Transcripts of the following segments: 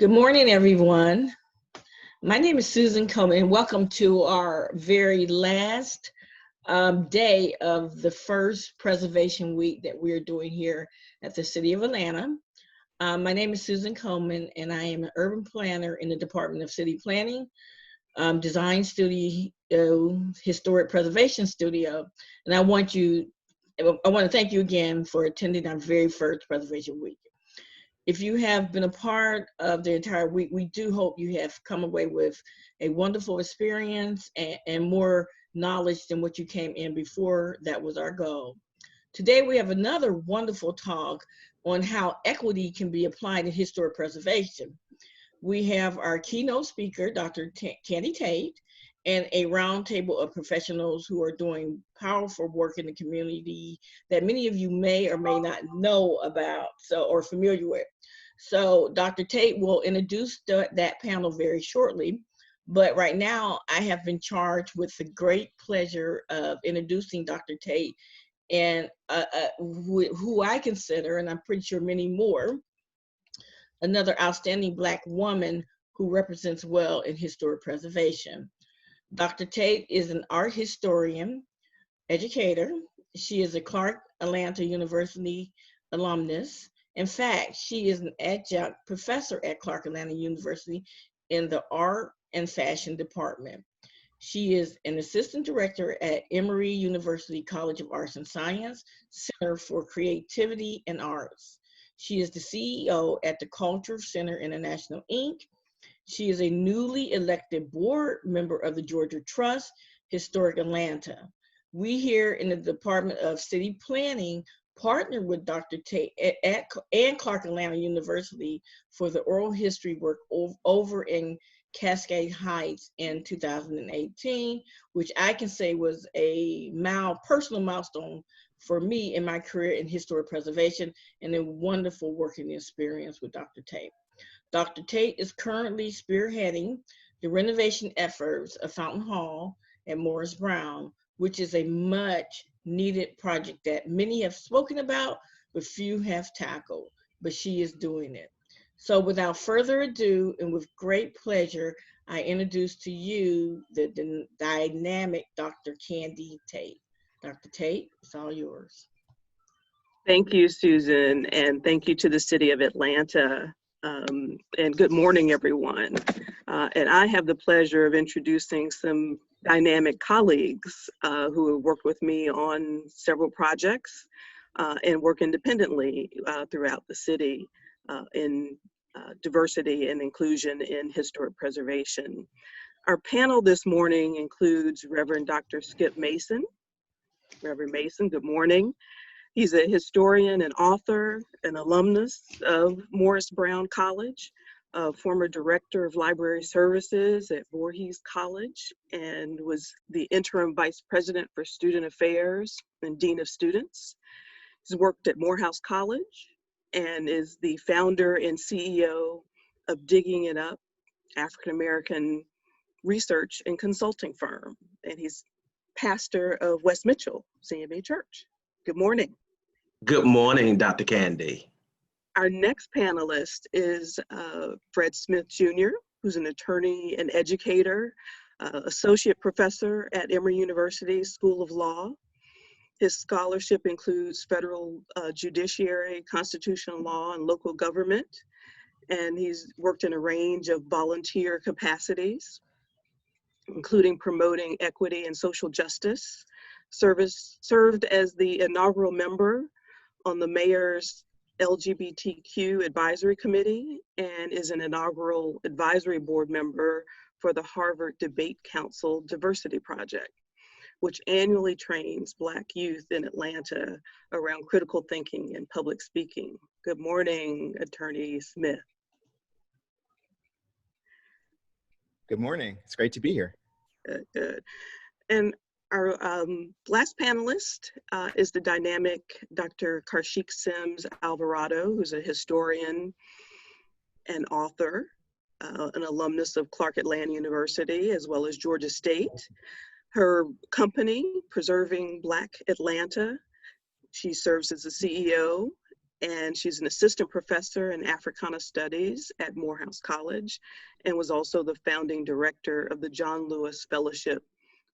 Good morning, everyone. My name is Susan Coleman, and welcome to our very last day of the first Preservation Week that we're doing here at the City of Atlanta. My name is Susan Coleman, and I am an urban planner in the Department of City Planning, Design Studio, Historic Preservation Studio, and I want to thank you again for attending our very first Preservation Week. If you have been a part of the entire week, we do hope you have come away with a wonderful experience and more knowledge than what you came in before. That was our goal. Today, we have another wonderful talk on how equity can be applied in historic preservation. We have our keynote speaker, Dr. Candy Tate, and a roundtable of professionals who are doing powerful work in the community that many of you may or may not know about or familiar with. So Dr. Tate will introduce that panel very shortly, but right now I have been charged with the great pleasure of introducing Dr. Tate and who I consider, and I'm pretty sure many more, another outstanding Black woman who represents well in historic preservation. Dr. Tate is an art historian, educator. She is a Clark Atlanta University alumnus. In fact, she is an adjunct professor at Clark Atlanta University in the Art and Fashion Department. She is an assistant director at Emory University College of Arts and Science Center for Creativity and Arts. She is the CEO at the Culture Center International, Inc. She is a newly elected board member of the Georgia Trust Historic Atlanta. We here in the Department of City Planning partnered with Dr. Tate and Clark Atlanta University for the oral history work over in Cascade Heights in 2018, which I can say was a personal milestone for me in my career in historic preservation and a wonderful working experience with Dr. Tate. Dr. Tate is currently spearheading the renovation efforts of Fountain Hall at Morris Brown, which is a much needed project that many have spoken about, but few have tackled, but she is doing it. So without further ado, and with great pleasure, I introduce to you the dynamic Dr. Candy Tate. Dr. Tate, it's all yours. Thank you, Susan, and thank you to the City of Atlanta. And good morning, everyone. And I have the pleasure of introducing some dynamic colleagues who have worked with me on several projects and work independently throughout the city in diversity and inclusion in historic preservation. Our panel this morning includes Reverend Dr. Skip Mason. Reverend Mason, good morning. He's a historian and author, an alumnus of Morris Brown College, a former director of library services at Voorhees College, and was the interim vice president for student affairs and dean of students. He's worked at Morehouse College and is the founder and CEO of Digging It Up, African American research and consulting firm. And he's pastor of West Mitchell CMA Church. Good morning. Good morning, Dr. Candy. Our next panelist is Fred Smith Jr., who's an attorney and educator, associate professor at Emory University School of Law. His scholarship includes federal judiciary, constitutional law, and local government. And he's worked in a range of volunteer capacities, including promoting equity and social justice. Served as the inaugural member on the mayor's LGBTQ advisory committee and is an inaugural advisory board member for the Harvard Debate Council Diversity Project, which annually trains Black youth in Atlanta around critical thinking and public speaking. Good morning, Attorney Smith. Good morning. It's great to be here. Good. And our last panelist is the dynamic Dr. Karcheik Sims-Alvarado, who's a historian and author, an alumnus of Clark Atlanta University, as well as Georgia State. Her company, Preserving Black Atlanta, she serves as the CEO and she's an assistant professor in Africana Studies at Morehouse College, and was also the founding director of the John Lewis Fellowship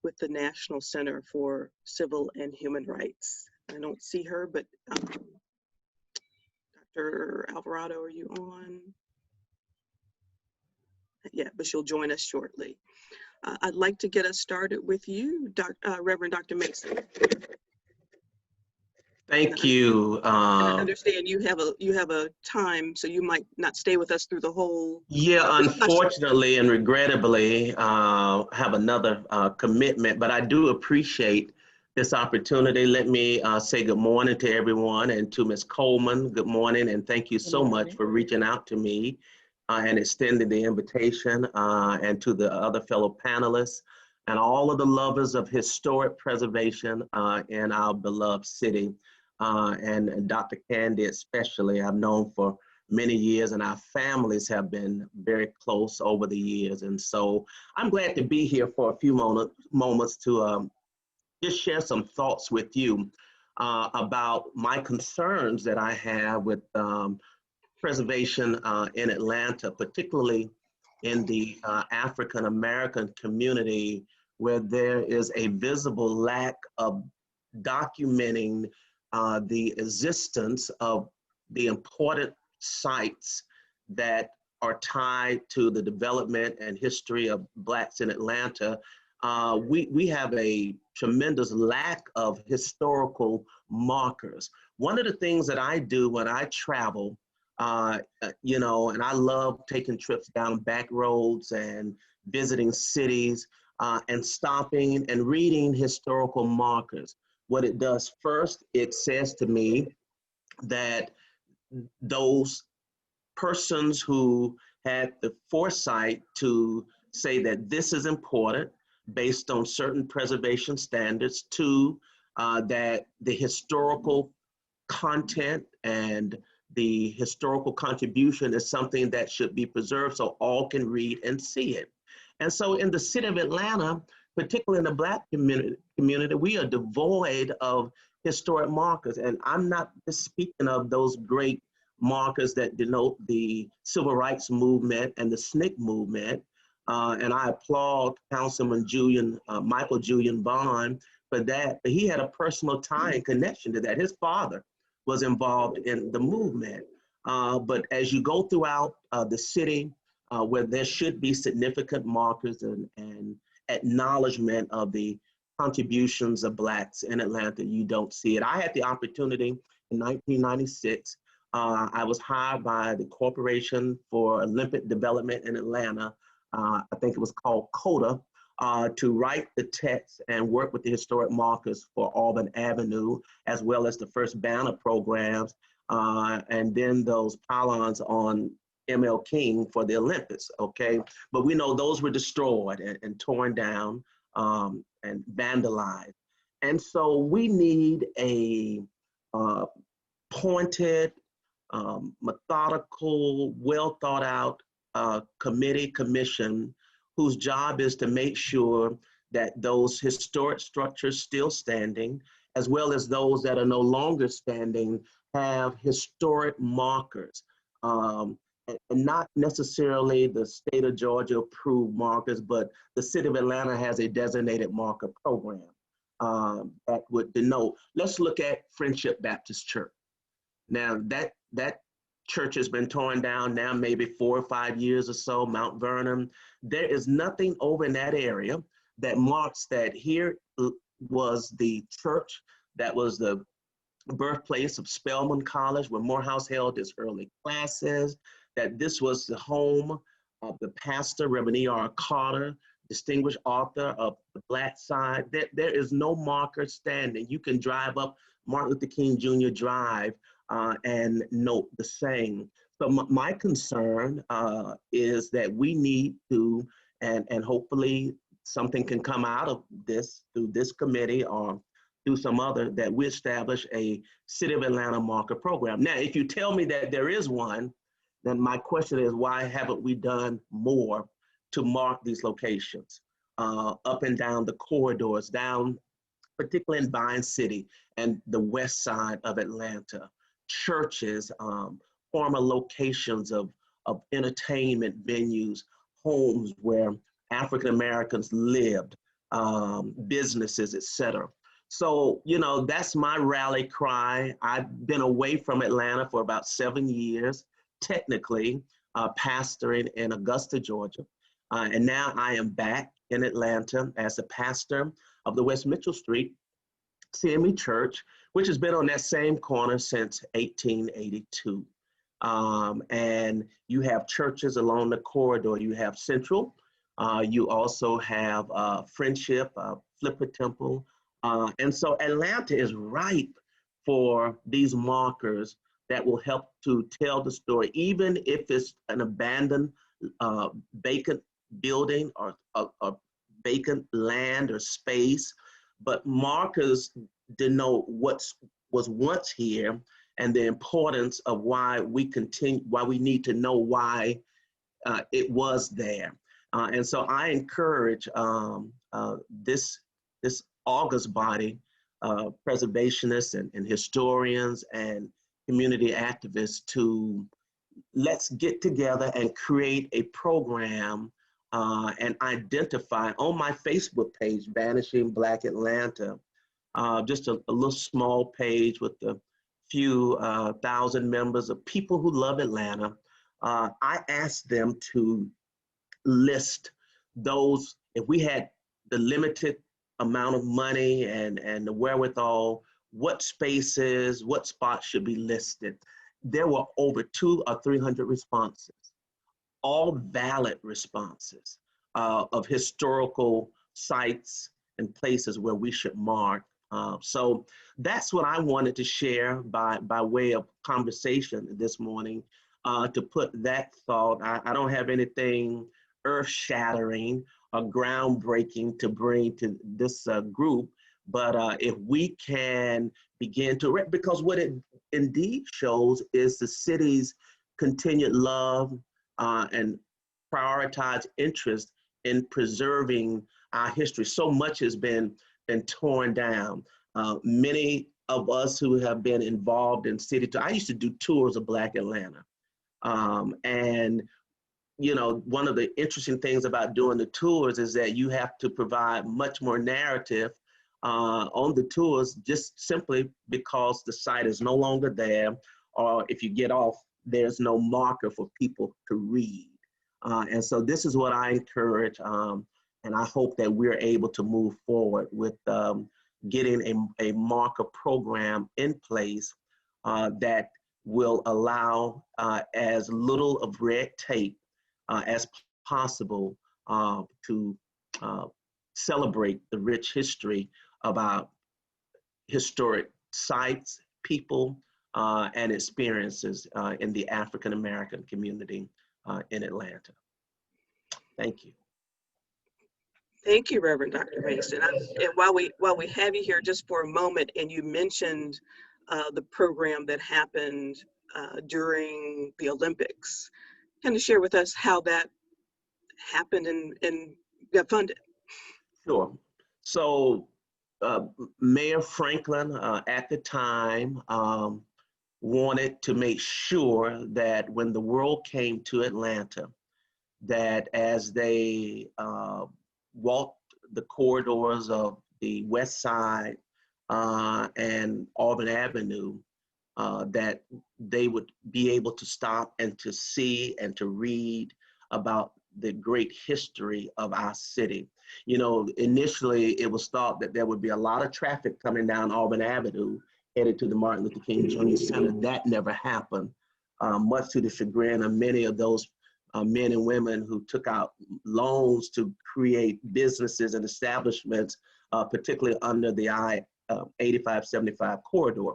with the National Center for Civil and Human Rights. I don't see her, but Dr. Alvarado, are you on? Yeah, but she'll join us shortly. I'd like to get us started with you, Reverend Dr. Mason. Thank you. And I understand you have a time, so you might not stay with us through the whole Yeah, discussion. unfortunately and regrettably, have another commitment, but I do appreciate this opportunity. Let me say good morning to everyone, and to Ms. Coleman, good morning, and thank you so much for reaching out to me and extending the invitation, and to the other fellow panelists and all of the lovers of historic preservation in our beloved city. And Dr. Candy especially, I've known for many years, and our families have been very close over the years. And so I'm glad to be here for a few moments to just share some thoughts with you about my concerns that I have with preservation in Atlanta, particularly in the African American community, where there is a visible lack of documenting the existence of the important sites that are tied to the development and history of Blacks in Atlanta. We have a tremendous lack of historical markers. One of the things that I do when I travel, you know, and I love taking trips down back roads and visiting cities and stopping and reading historical markers. What it does first, it says to me that those persons who had the foresight to say that this is important based on certain preservation standards, two, that the historical content and the historical contribution is something that should be preserved so all can read and see it. And so in the city of Atlanta, particularly in the Black community, we are devoid of historic markers. And I'm not just speaking of those great markers that denote the civil rights movement and the SNCC movement. And I applaud Councilman Michael Julian Bond for that. But he had a personal tie and connection to that. His father was involved in the movement. But as you go throughout the city, where there should be significant markers and acknowledgement of the contributions of Blacks in Atlanta, you don't see it. I had the opportunity in 1996. I was hired by the Corporation for Olympic Development in Atlanta. I think it was called CODA, to write the text and work with the historic markers for Auburn Avenue, as well as the first banner programs, and then those pylons on ML King for the Olympics, okay? But we know those were destroyed and torn down and vandalized. And so we need a pointed, methodical, well thought out commission whose job is to make sure that those historic structures still standing, as well as those that are no longer standing, have historic markers. And not necessarily the state of Georgia approved markers, but the city of Atlanta has a designated marker program that would denote. Let's look at Friendship Baptist Church. Now that church has been torn down now maybe 4 or 5 years or so, Mount Vernon. There is nothing over in that area that marks that here was the church that was the birthplace of Spelman College, where Morehouse held its early classes, that this was the home of the pastor, Reverend E.R. Carter, distinguished author of the Black Side. There is no marker standing. You can drive up Martin Luther King Jr. Drive and note the same. So my concern is that we need to, and hopefully something can come out of this through this committee or through some other, that we establish a City of Atlanta marker program. Now, if you tell me that there is one, then my question is, why haven't we done more to mark these locations up and down the corridors, down particularly in Vine City and the west side of Atlanta? churches, former locations of entertainment venues, homes where African Americans lived, businesses, etc. So, you know, that's my rally cry. I've been away from Atlanta for about 7 years, technically, pastoring in Augusta, Georgia. And now I am back in Atlanta as a pastor of the West Mitchell Street CME Church, which has been on that same corner since 1882. And you have churches along the corridor. You have Central. You also have Friendship, Flipper Temple. And so Atlanta is ripe for these markers that will help to tell the story, even if it's an abandoned vacant building or vacant land or space. But markers denote what was once here and the importance of why we need to know why it was there. And so I encourage this august body, preservationists and historians and community activists, to let's get together and create a program and identify on my Facebook page, Vanishing Black Atlanta, just a little small page with a few thousand members of people who love Atlanta. I asked them to list those, if we had the limited amount of money and the wherewithal, what spaces, what spots should be listed. There were over 200 or 300 responses, all valid responses of historical sites and places where we should mark. So that's what I wanted to share by way of conversation this morning, to put that thought. I don't have anything earth-shattering or groundbreaking to bring to this group, but if we can begin to, because what it indeed shows is the city's continued love and prioritize interest in preserving our history. So much has been torn down. Many of us who have been involved in city tours, I used to do tours of Black Atlanta. And you know, one of the interesting things about doing the tours is that you have to provide much more narrative on the tours, just simply because the site is no longer there, or if you get off, there's no marker for people to read. And so this is what I encourage, and I hope that we're able to move forward with getting a marker program in place that will allow as little of red tape as possible to celebrate the rich history of our historic sites, people, and experiences in the African American community in Atlanta. Thank you. Thank you, Reverend Dr. Mason. And while we have you here just for a moment, and you mentioned the program that happened during the Olympics, kind of share with us how that happened and got funded. Sure. So Mayor Franklin at the time wanted to make sure that when the world came to Atlanta, that as they walked the corridors of the West Side and Auburn Avenue, that they would be able to stop and to see and to read about the great history of our city. You know, initially it was thought that there would be a lot of traffic coming down Auburn Avenue headed to the Martin Luther King Jr. Center. That never happened, much to the chagrin of many of those men and women who took out loans to create businesses and establishments, particularly under the I-85-75 corridor.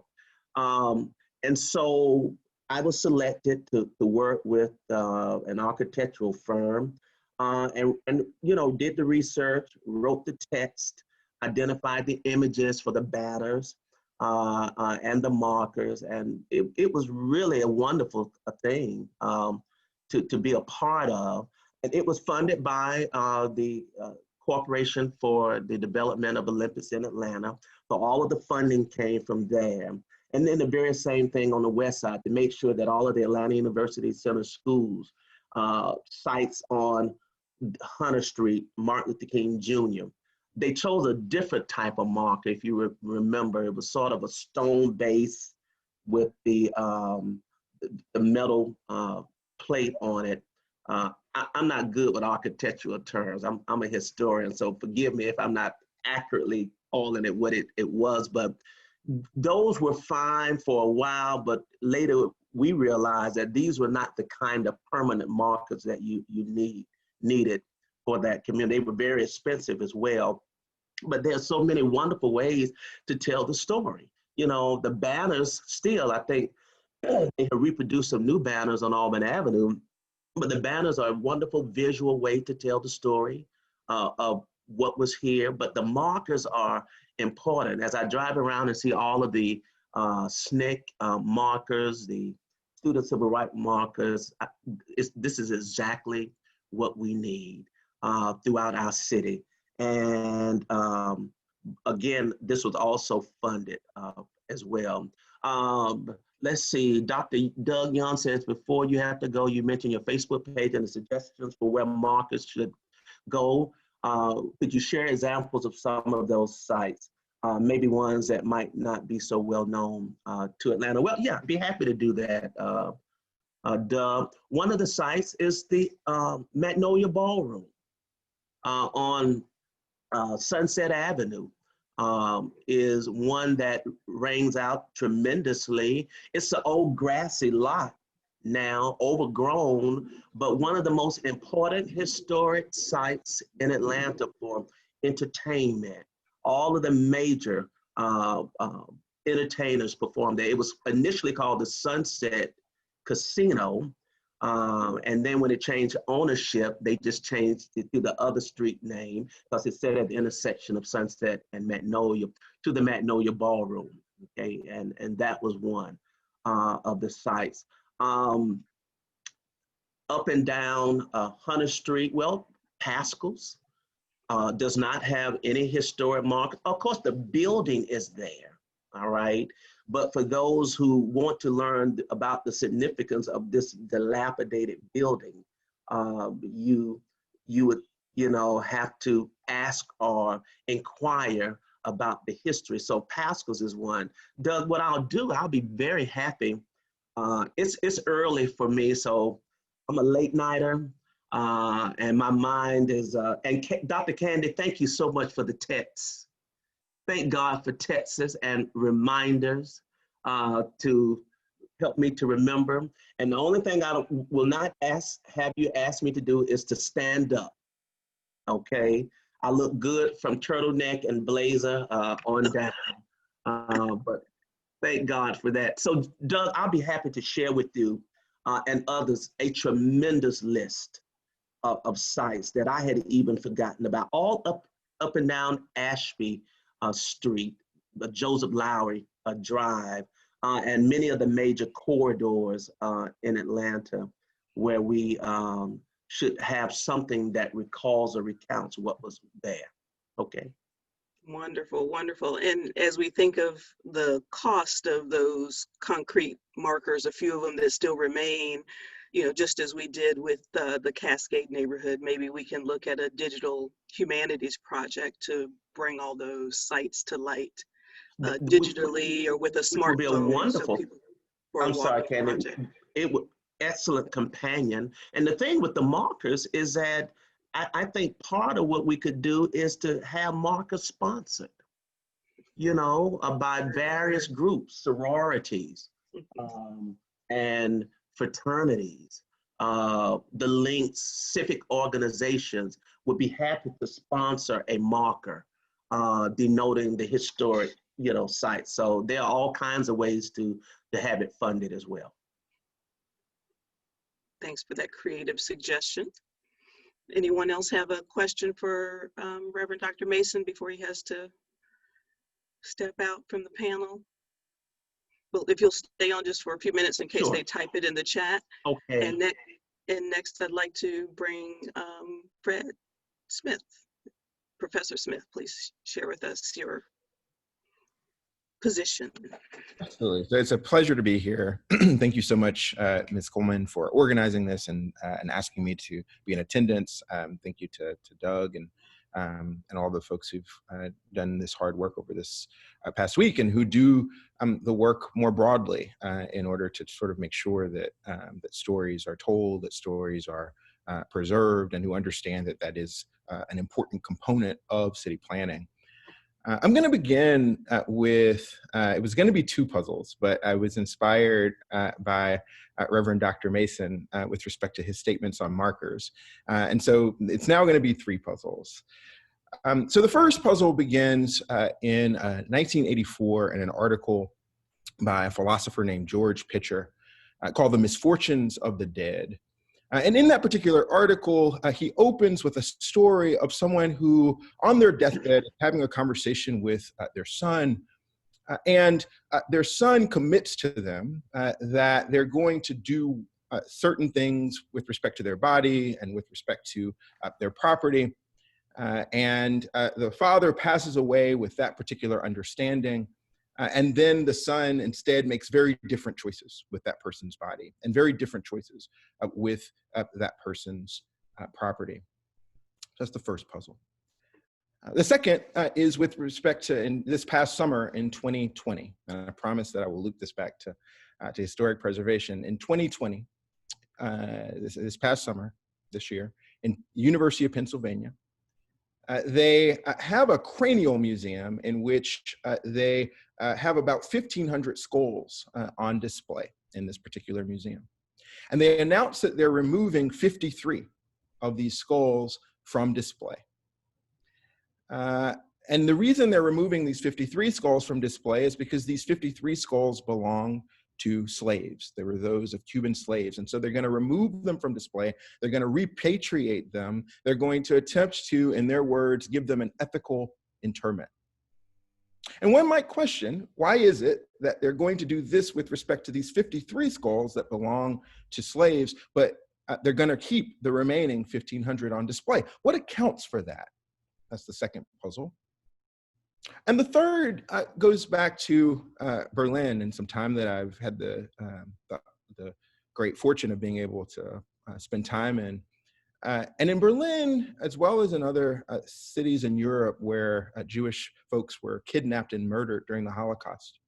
And so I was selected to work with an architectural firm and you know, did the research, wrote the text, identified the images for the banners and the markers. And it was really a wonderful thing to be a part of. And it was funded by the Corporation for the Development of Olympics in Atlanta. So all of the funding came from there. And then the very same thing on the west side to make sure that all of the Atlanta University Center schools, sites on Hunter Street, Martin Luther King Jr., they chose a different type of marker. If you remember, it was sort of a stone base with the metal plate on it. I'm not good with architectural terms. I'm a historian, so forgive me if I'm not accurately calling it what it was, but those were fine for a while, but later we realized that these were not the kind of permanent markers that you needed for that community. They were very expensive as well, but there's so many wonderful ways to tell the story. You know, the banners still, I think they have reproduced some new banners on Auburn Avenue, but the banners are a wonderful visual way to tell the story of what was here, but the markers are important. As I drive around and see all of the SNCC markers, the Student Civil Rights markers, this is exactly what we need throughout our city. And again, this was also funded as well. Let's see, Dr. Doug Young says, before you have to go, you mentioned your Facebook page and the suggestions for where markers should go. Could you share examples of some of those sites? Maybe ones that might not be so well known to Atlanta. Well, yeah, I'd be happy to do that, Doug. One of the sites is the Magnolia Ballroom on Sunset Avenue. Is one that rings out tremendously. It's an old grassy lot now, overgrown, but one of the most important historic sites in Atlanta for entertainment. All of the major entertainers performed there. It was initially called the Sunset Casino, and then when it changed ownership, they just changed it to the other street name because it sat at the intersection of Sunset and Magnolia to the Magnolia Ballroom. Okay, and that was one of the sites. Up and down Hunter Street, well, Pascal's does not have any historic mark. Of course, the building is there, all right? But for those who want to learn about the significance of this dilapidated building, you would, have to ask or inquire about the history. So Pascal's is one. Doug, what I'll do, I'll be very happy. It's early for me, so I'm a late nighter, and my mind is, Dr. Candy, thank you so much for the texts. Thank God for texts and reminders to help me to remember. And the only thing I will not have you ask me to do is to stand up, okay? I look good from turtleneck and blazer on down, but thank God for that. So Doug, I'll be happy to share with you and others a tremendous list of sites that I had even forgotten about, all up and down Ashby Street, Joseph Lowry Drive, and many of the major corridors in Atlanta where we should have something that recalls or recounts what was there, okay? Wonderful, wonderful. And as we think of the cost of those concrete markers, a few of them that still remain, just as we did with the Cascade neighborhood, maybe we can look at a digital humanities project to bring all those sites to light digitally or with a smartphone. Would be a wonderful, So I'm sorry, Candy, it would, excellent companion. And the thing with the markers is that I think part of what we could do is to have markers sponsored, by various groups, sororities, and fraternities. The links, civic organizations would be happy to sponsor a marker denoting the historic, site. So there are all kinds of ways to have it funded as well. Thanks for that creative suggestion. Anyone else have a question for Reverend Dr. Mason before he has to step out from the panel? Well, if you'll stay on just for a few minutes in case Sure. they type it in the chat. Okay. And next I'd like to bring Fred Smith. Professor Smith, please share with us your position. Absolutely. So it's a pleasure to be here. Thank you so much, Ms. Coleman, for organizing this and asking me to be in attendance. Thank you to Doug and all the folks who've done this hard work over this past week and who do the work more broadly in order to sort of make sure that that stories are told, that stories are preserved, and who understand that that is an important component of city planning. I'm going to begin with, it was going to be two puzzles, but I was inspired by Reverend Dr. Mason with respect to his statements on markers. And so it's now going to be three puzzles. So the first puzzle begins in 1984 in an article by a philosopher named George Pitcher called The Misfortunes of the Dead. And in that particular article, he opens with a story of someone who, on their deathbed, having a conversation with their son, and their son commits to them that they're going to do certain things with respect to their body and with respect to their property. And the father passes away with that particular understanding. And then the son instead makes very different choices with that person's body and very different choices with that person's property. That's the first puzzle. The second is with respect to in this past summer in 2020. And I promise that I will loop this back to historic preservation. In 2020, this past summer, this year, in University of Pennsylvania, they have a cranial museum in which they have about 1,500 skulls on display in this particular museum. And they announced that they're removing 53 of these skulls from display. And the reason they're removing these 53 skulls from display is because these 53 skulls belong to slaves. They were those of Cuban slaves. And so they're going to remove them from display. They're going to repatriate them. They're going to attempt to, in their words, give them an ethical interment. And one might question, why is it that they're going to do this with respect to these 53 skulls that belong to slaves, but they're going to keep the remaining 1,500 on display? What accounts for that? That's the second puzzle. And the third goes back to Berlin and some time that I've had the great fortune of being able to spend time in. And in Berlin, as well as in other cities in Europe where Jewish folks were kidnapped and murdered during the Holocaust,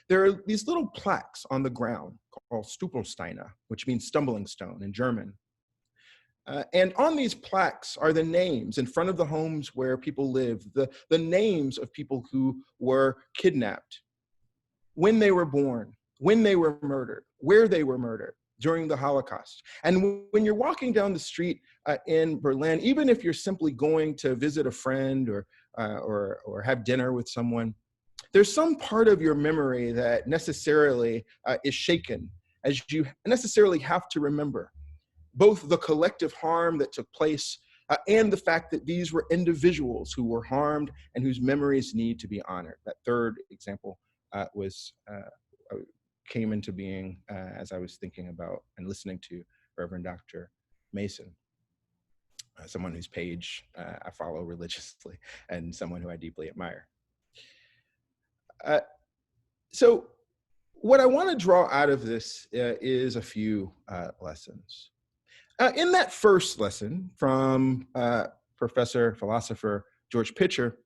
there are these little plaques on the ground called Stupelsteine, which means stumbling stone in German. And on these plaques are the names in front of the homes where people live, the names of people who were kidnapped, when they were born, when they were murdered, where they were murdered during the Holocaust. And when you're walking down the street in Berlin, even if you're simply going to visit a friend or have dinner with someone, there's some part of your memory that necessarily is shaken, as you necessarily have to remember both the collective harm that took place and the fact that these were individuals who were harmed and whose memories need to be honored. That third example came into being as I was thinking about and listening to Reverend Dr. Mason, someone whose page I follow religiously and someone who I deeply admire. So what I want to draw out of this is a few lessons. In that first lesson from professor, philosopher George Pitcher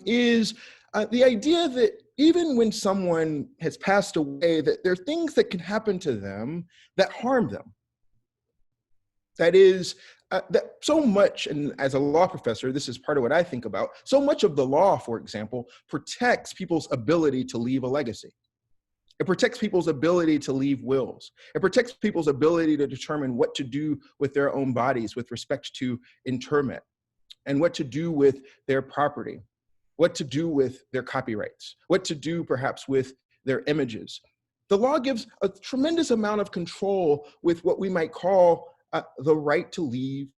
is the idea that even when someone has passed away, that there are things that can happen to them that harm them. That is, that so much, and as a law professor, this is part of what I think about, so much of the law, for example, protects people's ability to leave a legacy. It protects people's ability to leave wills. It protects people's ability to determine what to do with their own bodies with respect to interment, and what to do with their property, what to do with their copyrights, what to do perhaps with their images. The law gives a tremendous amount of control with what we might call the right to leave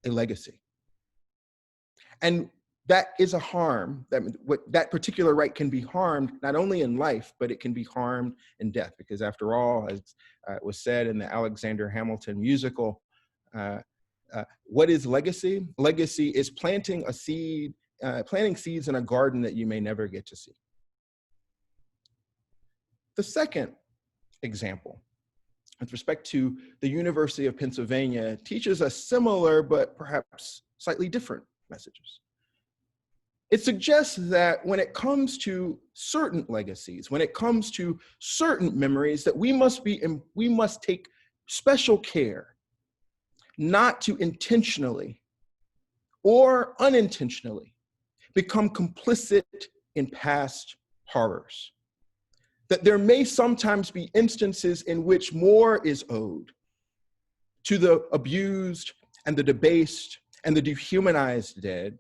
a legacy. And that is a harm. That particular right can be harmed not only in life, but it can be harmed in death. Because after all, as was said in the Alexander Hamilton musical, what is legacy? Legacy is planting a seed, planting seeds in a garden that you may never get to see. The second example, with respect to the University of Pennsylvania, teaches us similar but perhaps slightly different messages. It suggests that when it comes to certain legacies, when it comes to certain memories, that we must take special care not to intentionally or unintentionally become complicit in past horrors. That there may sometimes be instances in which more is owed to the abused and the debased and the dehumanized dead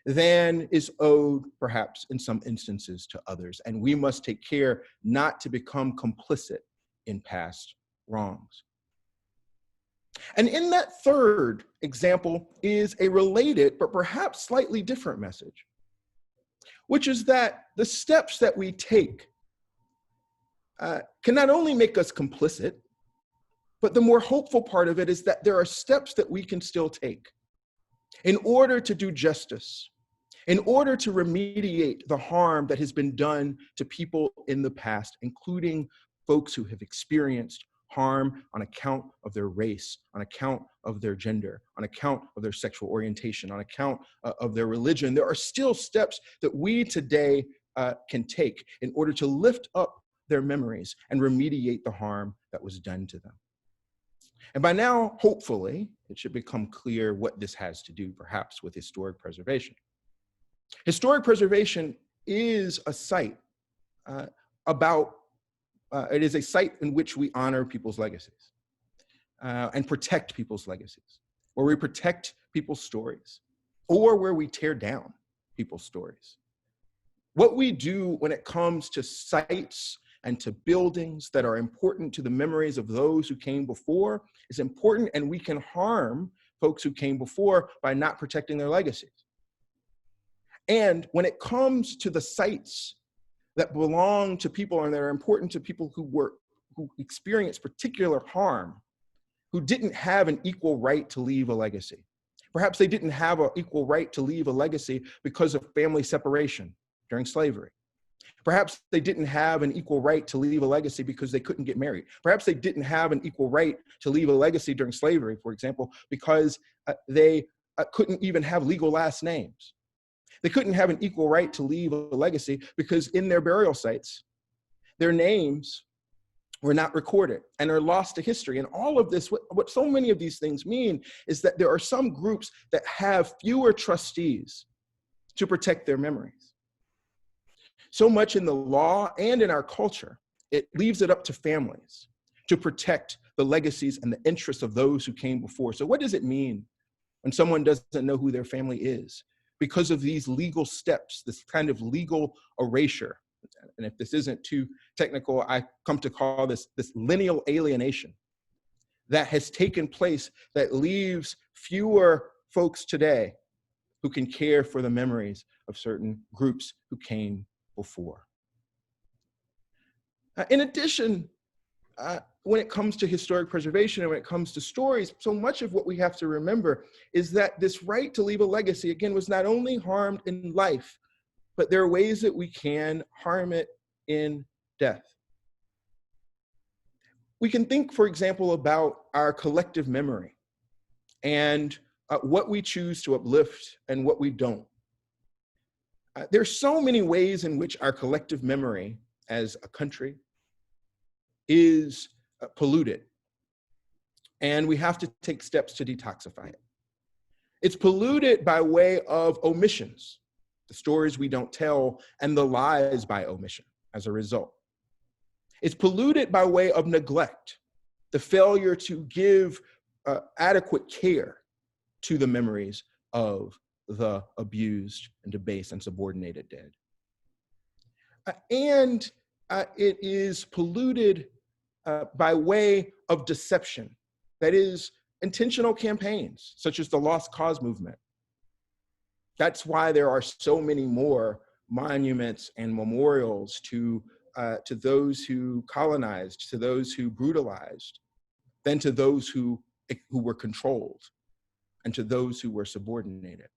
than is owed, perhaps in some instances, to others. And we must take care not to become complicit in past wrongs. And in that third example is a related, but perhaps slightly different message, which is that the steps that we take can not only make us complicit, but the more hopeful part of it is that there are steps that we can still take in order to do justice, in order to remediate the harm that has been done to people in the past, including folks who have experienced harm on account of their race, on account of their gender, on account of their sexual orientation, on account of their religion. There are still steps that we today can take in order to lift up their memories and remediate the harm that was done to them. And by now, hopefully, it should become clear what this has to do, perhaps, with historic preservation. Historic preservation is a site it is a site in which we honor people's legacies and protect people's legacies, where we protect people's stories, or where we tear down people's stories. What we do when it comes to sites and to buildings that are important to the memories of those who came before is important, and we can harm folks who came before by not protecting their legacies. And when it comes to the sites that belong to people and that are important to people who experienced particular harm, who didn't have an equal right to leave a legacy. Perhaps they didn't have an equal right to leave a legacy because of family separation during slavery. Perhaps they didn't have an equal right to leave a legacy because they couldn't get married. Perhaps they didn't have an equal right to leave a legacy during slavery, for example, because they couldn't even have legal last names. They couldn't have an equal right to leave a legacy because in their burial sites, their names were not recorded and are lost to history. And all of this, what so many of these things mean is that there are some groups that have fewer trustees to protect their memories. So much in the law and in our culture, it leaves it up to families to protect the legacies and the interests of those who came before. So what does it mean when someone doesn't know who their family is? Because of these legal steps, this kind of legal erasure. And if this isn't too technical, I come to call this lineal alienation that has taken place that leaves fewer folks today who can care for the memories of certain groups who came before. In addition, when it comes to historic preservation and when it comes to stories, so much of what we have to remember is that this right to leave a legacy, again, was not only harmed in life, but there are ways that we can harm it in death. We can think, for example, about our collective memory and what we choose to uplift and what we don't. There's so many ways in which our collective memory as a country is polluted, and we have to take steps to detoxify it. It's polluted by way of omissions, the stories we don't tell, and the lies by omission as a result. It's polluted by way of neglect, the failure to give adequate care to the memories of the abused and debased and subordinated dead. And it is polluted by way of deception, that is, intentional campaigns, such as the Lost Cause movement. That's why there are so many more monuments and memorials to those who colonized, to those who brutalized, than to those who were controlled, and to those who were subordinated.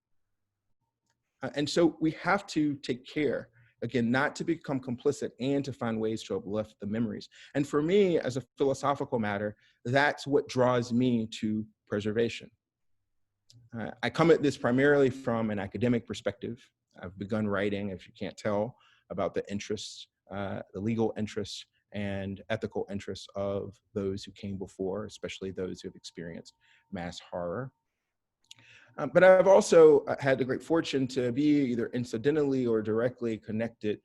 And so we have to take care again, not to become complicit and to find ways to uplift the memories. And for me, as a philosophical matter, that's what draws me to preservation. I come at this primarily from an academic perspective. I've begun writing, if you can't tell, about the interests, the legal interests and ethical interests of those who came before, especially those who have experienced mass horror. But I've also had the great fortune to be either incidentally or directly connected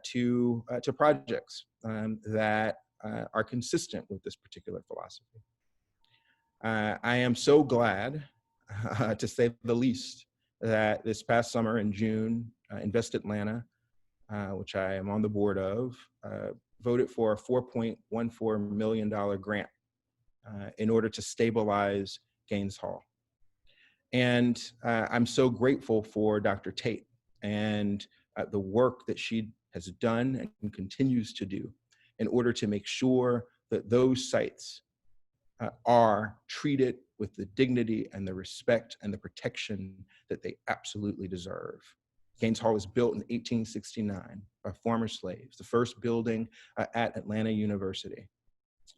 to projects that are consistent with this particular philosophy. I am so glad, to say the least, that this past summer in June, Invest Atlanta, which I am on the board of, voted for a $4.14 million grant in order to stabilize Gaines Hall. And I'm so grateful for Dr. Tate and the work that she has done and continues to do in order to make sure that those sites are treated with the dignity and the respect and the protection that they absolutely deserve. Gaines Hall was built in 1869 by former slaves, the first building at Atlanta University.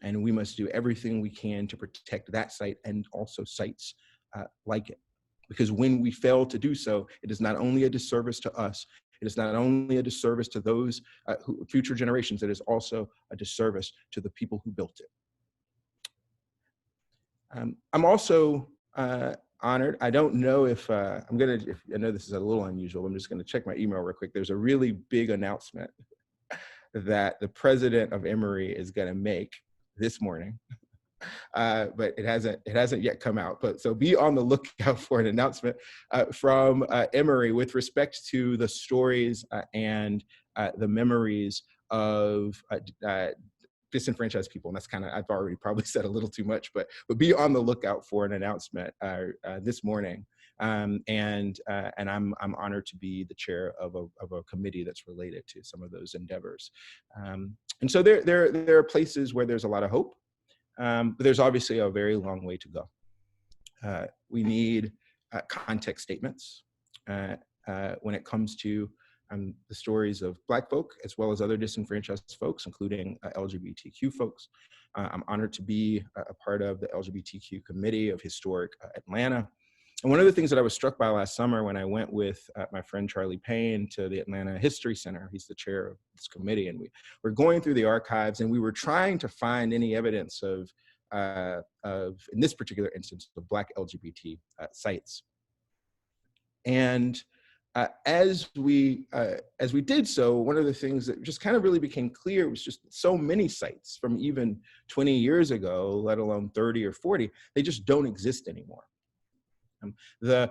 And we must do everything we can to protect that site and also sites like it. Because when we fail to do so, it is not only a disservice to us, it is not only a disservice to those future generations, it is also a disservice to the people who built it. I'm also honored. I don't know if I know this is a little unusual, I'm just gonna check my email real quick. There's a really big announcement that the president of Emory is gonna make this morning. But it hasn't yet come out. But so be on the lookout for an announcement from Emory with respect to the stories and the memories of disenfranchised people. And that's kind of, I've already probably said a little too much, but be on the lookout for an announcement this morning. And I'm honored to be the chair of a committee that's related to some of those endeavors. And so there are places where there's a lot of hope. But there's obviously a very long way to go. We need context statements when it comes to the stories of Black folk, as well as other disenfranchised folks, including LGBTQ folks. I'm honored to be a part of the LGBTQ committee of Historic Atlanta. And one of the things that I was struck by last summer when I went with my friend Charlie Payne to the Atlanta History Center, he's the chair of this committee, and we were going through the archives and we were trying to find any evidence of in this particular instance, of Black LGBT sites. And as we did so, one of the things that just kind of really became clear was just so many sites from even 20 years ago, let alone 30 or 40, they just don't exist anymore. There's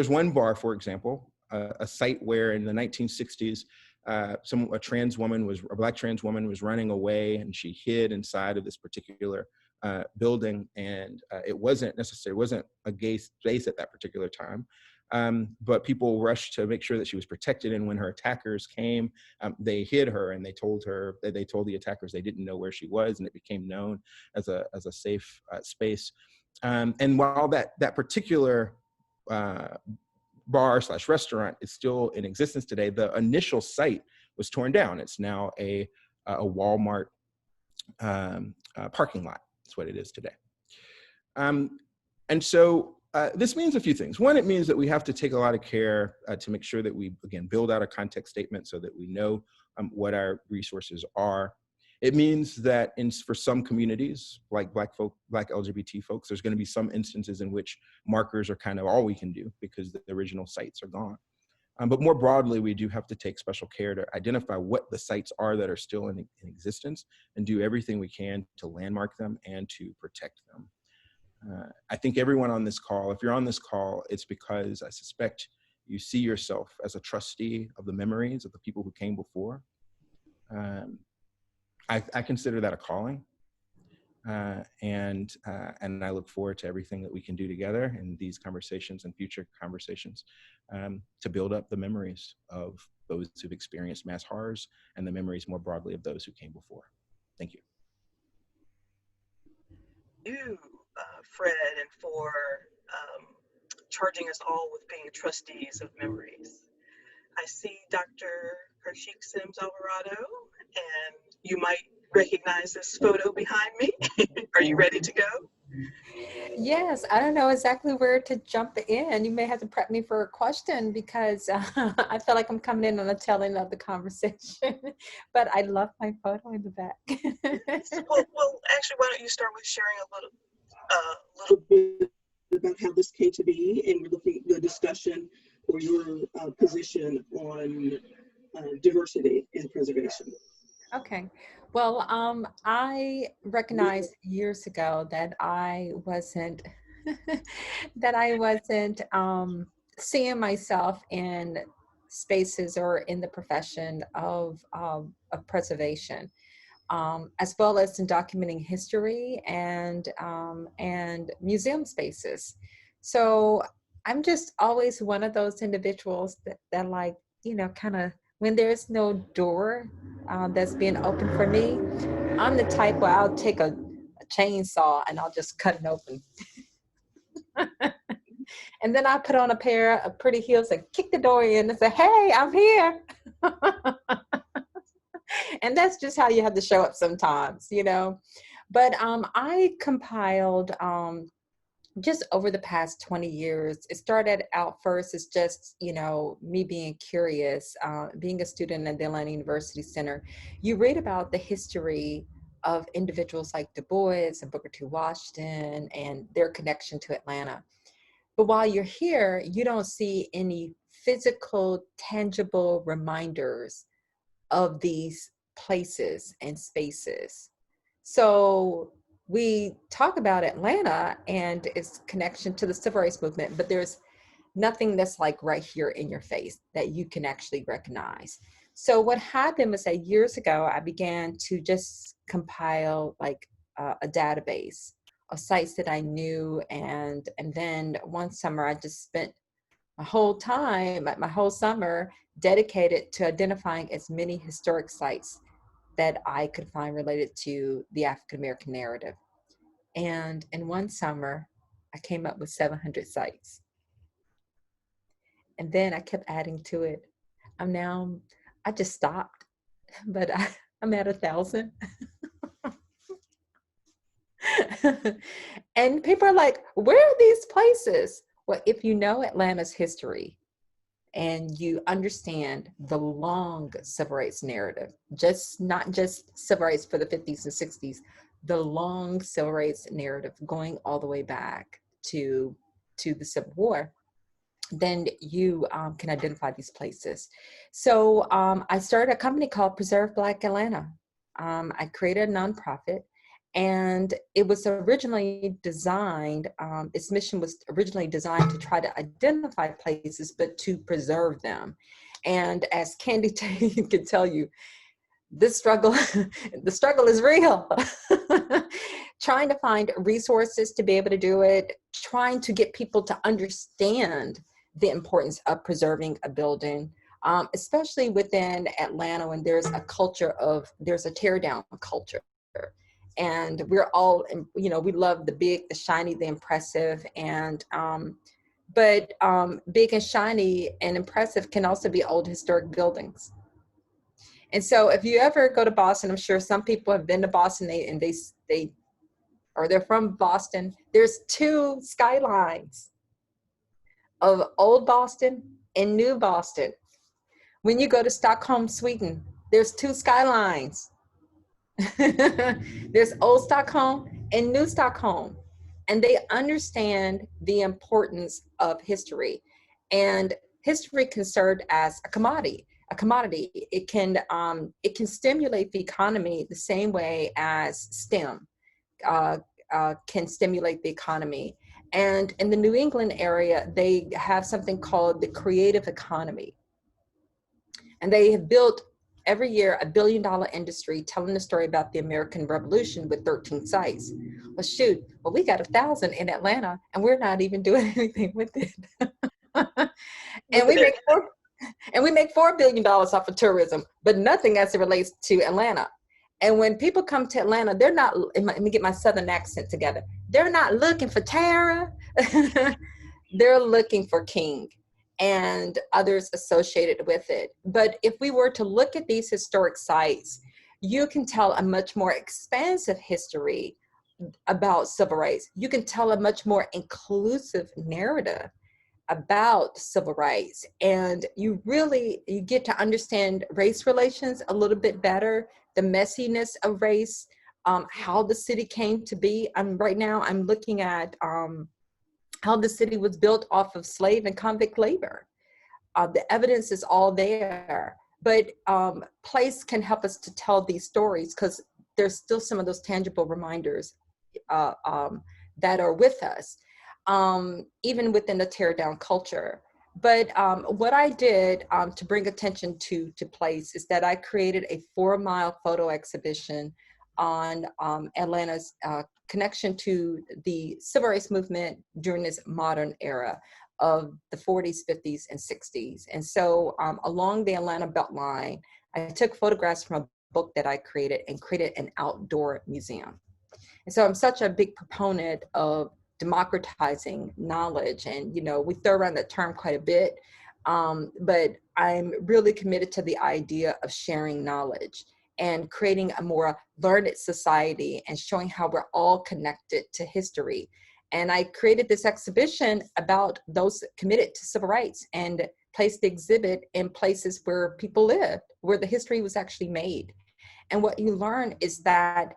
one bar, for example, a site where in the 1960s, a Black trans woman was running away, and she hid inside of this particular building, and it wasn't a gay space at that particular time. But people rushed to make sure that she was protected, and when her attackers came, they hid her, and they told the attackers they didn't know where she was, and it became known as a safe space. And while that particular bar/restaurant is still in existence today, the initial site was torn down. It's now a Walmart parking lot. That's what it is today. And so this means a few things. One, it means that we have to take a lot of care to make sure that we, again, build out a context statement so that we know what our resources are. It means that for some communities, like Black LGBT folks, there's going to be some instances in which markers are kind of all we can do because the original sites are gone. But more broadly, we do have to take special care to identify what the sites are that are still in existence and do everything we can to landmark them and to protect them. I think everyone on this call, if you're on this call, it's because I suspect you see yourself as a trustee of the memories of the people who came before. I consider that a calling, and I look forward to everything that we can do together in these conversations and future conversations to build up the memories of those who've experienced mass horrors and the memories more broadly of those who came before. Thank you. You, Fred, and for charging us all with being trustees of memories. I see Dr. Karcheik Sims-Alvarado, and you might recognize this photo behind me. Are you ready to go? Yes, I don't know exactly where to jump in. You may have to prep me for a question because I feel like I'm coming in on the tail end of the conversation. But I love my photo in the back. Well, actually, why don't you start with sharing a little bit about how this came to be, and we're looking at the discussion or your position on diversity in preservation. Okay. Well, I recognized years ago that I wasn't seeing myself in spaces or in the profession of preservation, as well as in documenting history and museum spaces. So I'm just always one of those individuals that like, kind of when there's no door that's being open for me, I'm the type where I'll take a chainsaw and I'll just cut it open. And then I put on a pair of pretty heels and kick the door in and say, hey, I'm here. And that's just how you have to show up sometimes, But I compiled just over the past 20 years. It started out first as just, me being curious, being a student at the Atlanta University Center. You read about the history of individuals like Du Bois and Booker T. Washington and their connection to Atlanta. But while you're here, you don't see any physical, tangible reminders of these places and spaces. So we talk about Atlanta and its connection to the civil rights movement, but there's nothing that's like right here in your face that you can actually recognize. So what happened was that years ago, I began to just compile like a database of sites that I knew. And then one summer, I just spent my whole summer dedicated to identifying as many historic sites that I could find related to the African American narrative. And in one summer, I came up with 700 sites. And then I kept adding to it. I just stopped, but I'm at 1,000. And people are like, where are these places? Well, if you know Atlanta's history and you understand the long civil rights narrative, not just civil rights for the 50s and 60s, the long civil rights narrative going all the way back to the Civil War, then you can identify these places. So I started a company called Preserve Black Atlanta. I created a nonprofit. And it was originally designed, its mission was originally designed to try to identify places, but to preserve them. And as Candy Tate can tell you, the struggle is real. Trying to find resources to be able to do it, trying to get people to understand the importance of preserving a building, especially within Atlanta when there's a tear down culture. And we're all, we love the big, the shiny, the impressive, but big and shiny and impressive can also be old historic buildings. And so if you ever go to Boston, I'm sure some people have been to Boston they're from Boston. There's 2 skylines of old Boston and new Boston. When you go to Stockholm, Sweden, there's 2 skylines. There's old Stockholm and new Stockholm, and they understand the importance of history, and history can serve as a commodity. It can stimulate the economy the same way as STEM can stimulate the economy. And in the New England area, they have something called the creative economy, and they have built every year $1 billion industry telling the story about the American Revolution with 13 sites. Well, we got 1,000 in Atlanta, and we're not even doing anything with it. And we make $4 billion off of tourism, but nothing as it relates to Atlanta. And when people come to Atlanta, they're not, let me get my Southern accent together. They're not looking for Tara. they're looking for king and others associated with it. But if we were to look at these historic sites, you can tell a much more expansive history about civil rights. You can tell a much more inclusive narrative about civil rights, and you get to understand race relations a little bit better, the messiness of race, how the city came to be. Right now I'm looking at how the city was built off of slave and convict labor. The evidence is all there, but place can help us to tell these stories because there's still some of those tangible reminders that are with us, even within the tear down culture. But what I did to bring attention to place is that I created a 4-mile photo exhibition on Atlanta's connection to the civil rights movement during this modern era of the 40s, 50s, and 60s. And so along the Atlanta Beltline, I took photographs from a book that I created and created an outdoor museum. And so I'm such a big proponent of democratizing knowledge. And, you know, we throw around that term quite a bit, but I'm really committed to the idea of sharing knowledge and creating a more learned society and showing how we're all connected to history. And I created this exhibition about those committed to civil rights and placed the exhibit in places where people lived, where the history was actually made. And what you learn is that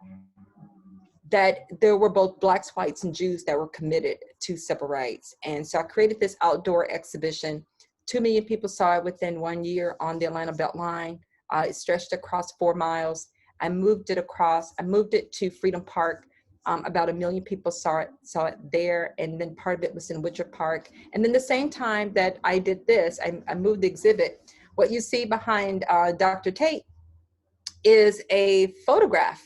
there were both Blacks, whites, and Jews that were committed to civil rights. And so I created this outdoor exhibition. 2 million people saw it within 1 year on the Atlanta Beltline. It stretched across 4 miles. I moved it to Freedom Park. About 1 million people saw it there, and then part of it was in Woodruff Park. And then the same time that I did this, I moved the exhibit. What you see behind Dr. Tate is a photograph.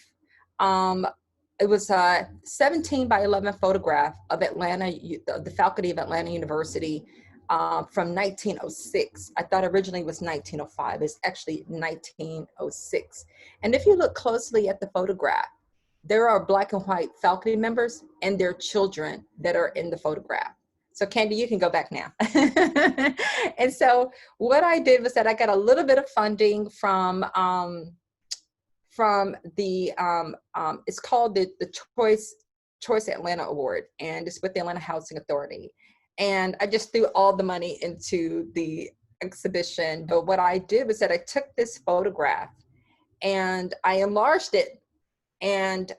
It was a 17 by 11 photograph of Atlanta, the faculty of Atlanta University from 1906. I thought originally it was 1905. It's actually 1906. And if you look closely at the photograph, there are Black and white faculty members and their children that are in the photograph. So Candy, you can go back now. And so what I did was that I got a little bit of funding from the, it's called the Choice Atlanta Award, and it's with the Atlanta Housing Authority. And I just threw all the money into the exhibition. But what I did was that I took this photograph and I enlarged it and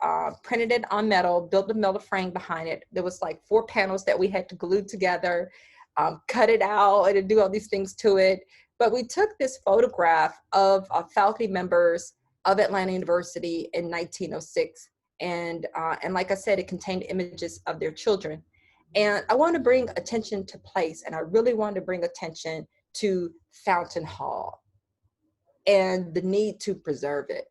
printed it on metal, built a metal frame behind it. There was like 4 panels that we had to glue together, cut it out and do all these things to it. But we took this photograph of faculty members of Atlanta University in 1906. And like I said, it contained images of their children. And I want to bring attention to place, and I really wanted to bring attention to Fountain Hall and the need to preserve it.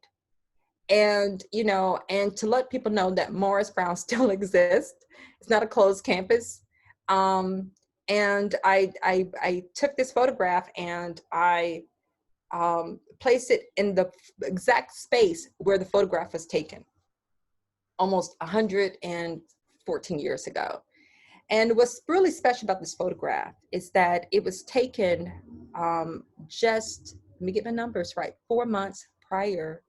And, you know, and to let people know that Morris Brown still exists. It's not a closed campus. And I took this photograph and I placed it in the exact space where the photograph was taken almost 114 years ago. And what's really special about this photograph is that it was taken just, let me get my numbers right, 4 months prior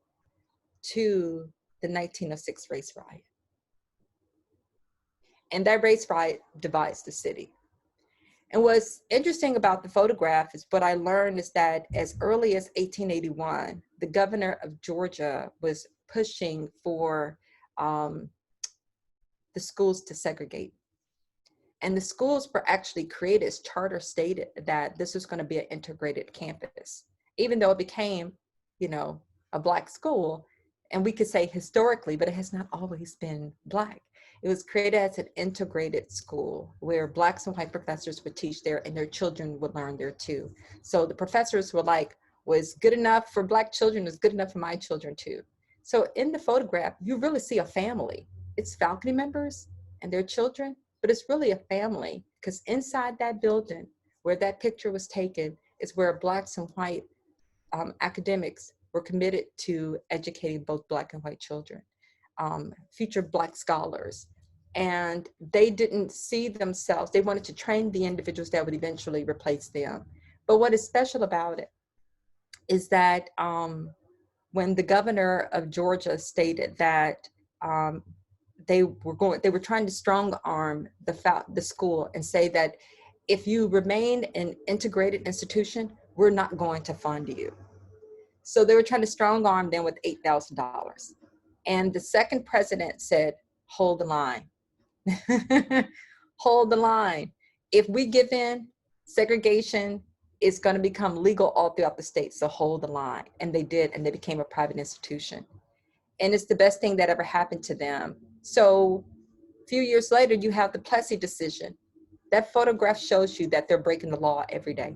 to the 1906 race riot. And that race riot divides the city. And what's interesting about the photograph is what I learned is that as early as 1881, the governor of Georgia was pushing for the schools to segregate. And the schools were actually created, as charter stated, that this was going to be an integrated campus, even though it became, you know, a Black school. And we could say historically, but it has not always been Black. It was created as an integrated school where Blacks and white professors would teach there and their children would learn there too. So the professors were like, what's good enough for Black children is good enough for my children too. So in the photograph, you really see a family. It's faculty members and their children, but it's really a family, because inside that building where that picture was taken is where Blacks and white academics were committed to educating both Black and white children, future Black scholars, and they didn't see themselves. They wanted to train the individuals that would eventually replace them. But what is special about it is that when the governor of Georgia stated that they were trying to strong arm the school and say that if you remain an integrated institution, we're not going to fund you. So they were trying to strong arm them with $8,000. And the second president said, hold the line. Hold the line. If we give in, segregation is going to become legal all throughout the state. So hold the line. And they did, and they became a private institution. And it's the best thing that ever happened to them. So a few years later, you have the Plessy decision. That photograph shows you that they're breaking the law every day.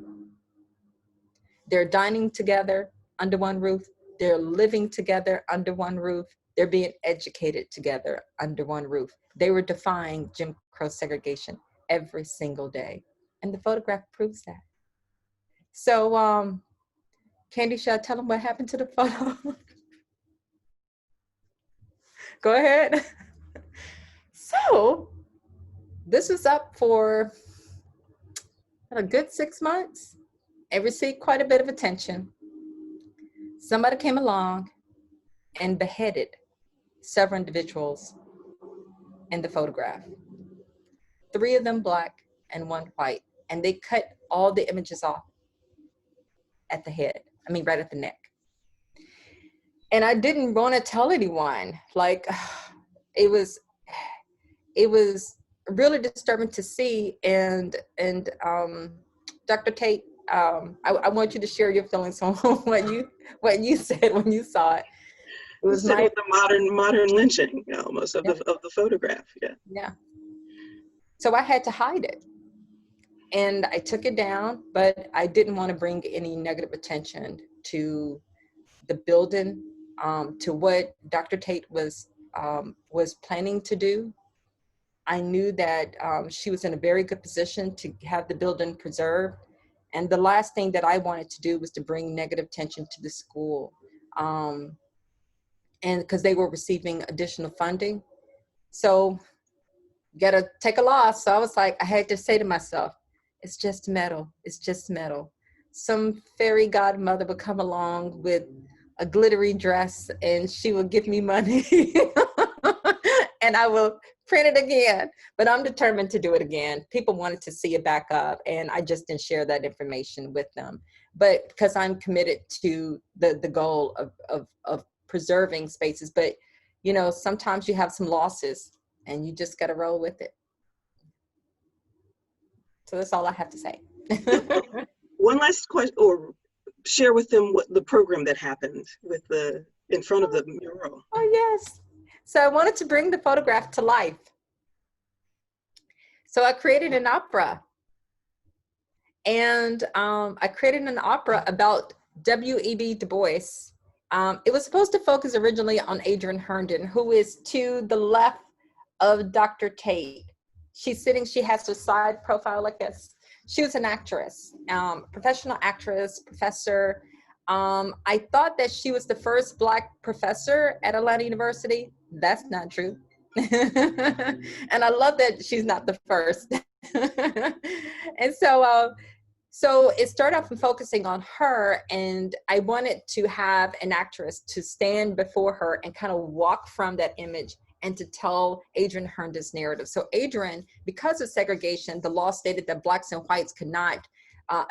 They're dining together under one roof. They're living together under one roof. They're being educated together under one roof. They were defying Jim Crow segregation every single day. And the photograph proves that. So, Candy, should I tell them what happened to the photo? Go ahead. So, this was up for a good 6 months. It received quite a bit of attention. Somebody came along and beheaded several individuals in the photograph. 3 of them black and 1 white. And they cut all the images off at the head. I mean, right at the neck. And I didn't want to tell anyone. Like, it was really disturbing to see. And Dr. Tate, I want you to share your feelings on what you said when you saw it. It was the modern lynching almost of the photograph. Yeah. So I had to hide it, and I took it down, but I didn't want to bring any negative attention to the building, to what Dr. Tate was planning to do. I knew that she was in a very good position to have the building preserved. And the last thing that I wanted to do was to bring negative attention to the school. And because they were receiving additional funding. So you gotta take a loss. So I was like, I had to say to myself, it's just metal, it's just metal. Some fairy godmother would come along with a glittery dress and she would give me money and I will print it again, but I'm determined to do it again. People wanted to see it back up and I just didn't share that information with them. But because I'm committed to the goal of preserving spaces, but you know, sometimes you have some losses and you just got to roll with it. So that's all I have to say. One last question, or share with them what the program that happened with in front of the mural. Oh yes. So I wanted to bring the photograph to life. So I created an opera. And I created an opera about W.E.B. Du Bois. It was supposed to focus originally on Adrienne Herndon, who is to the left of Dr. Tate. She's sitting, she has her side profile like this. She was an actress, professional actress, professor. I thought that she was the first Black professor at Atlanta University. That's not true. And I love that she's not the first. And so it started off with focusing on her, and I wanted to have an actress to stand before her and kind of walk from that image and to tell Adrienne Herndon's narrative. So Adrienne, because of segregation, the law stated that Blacks and whites could not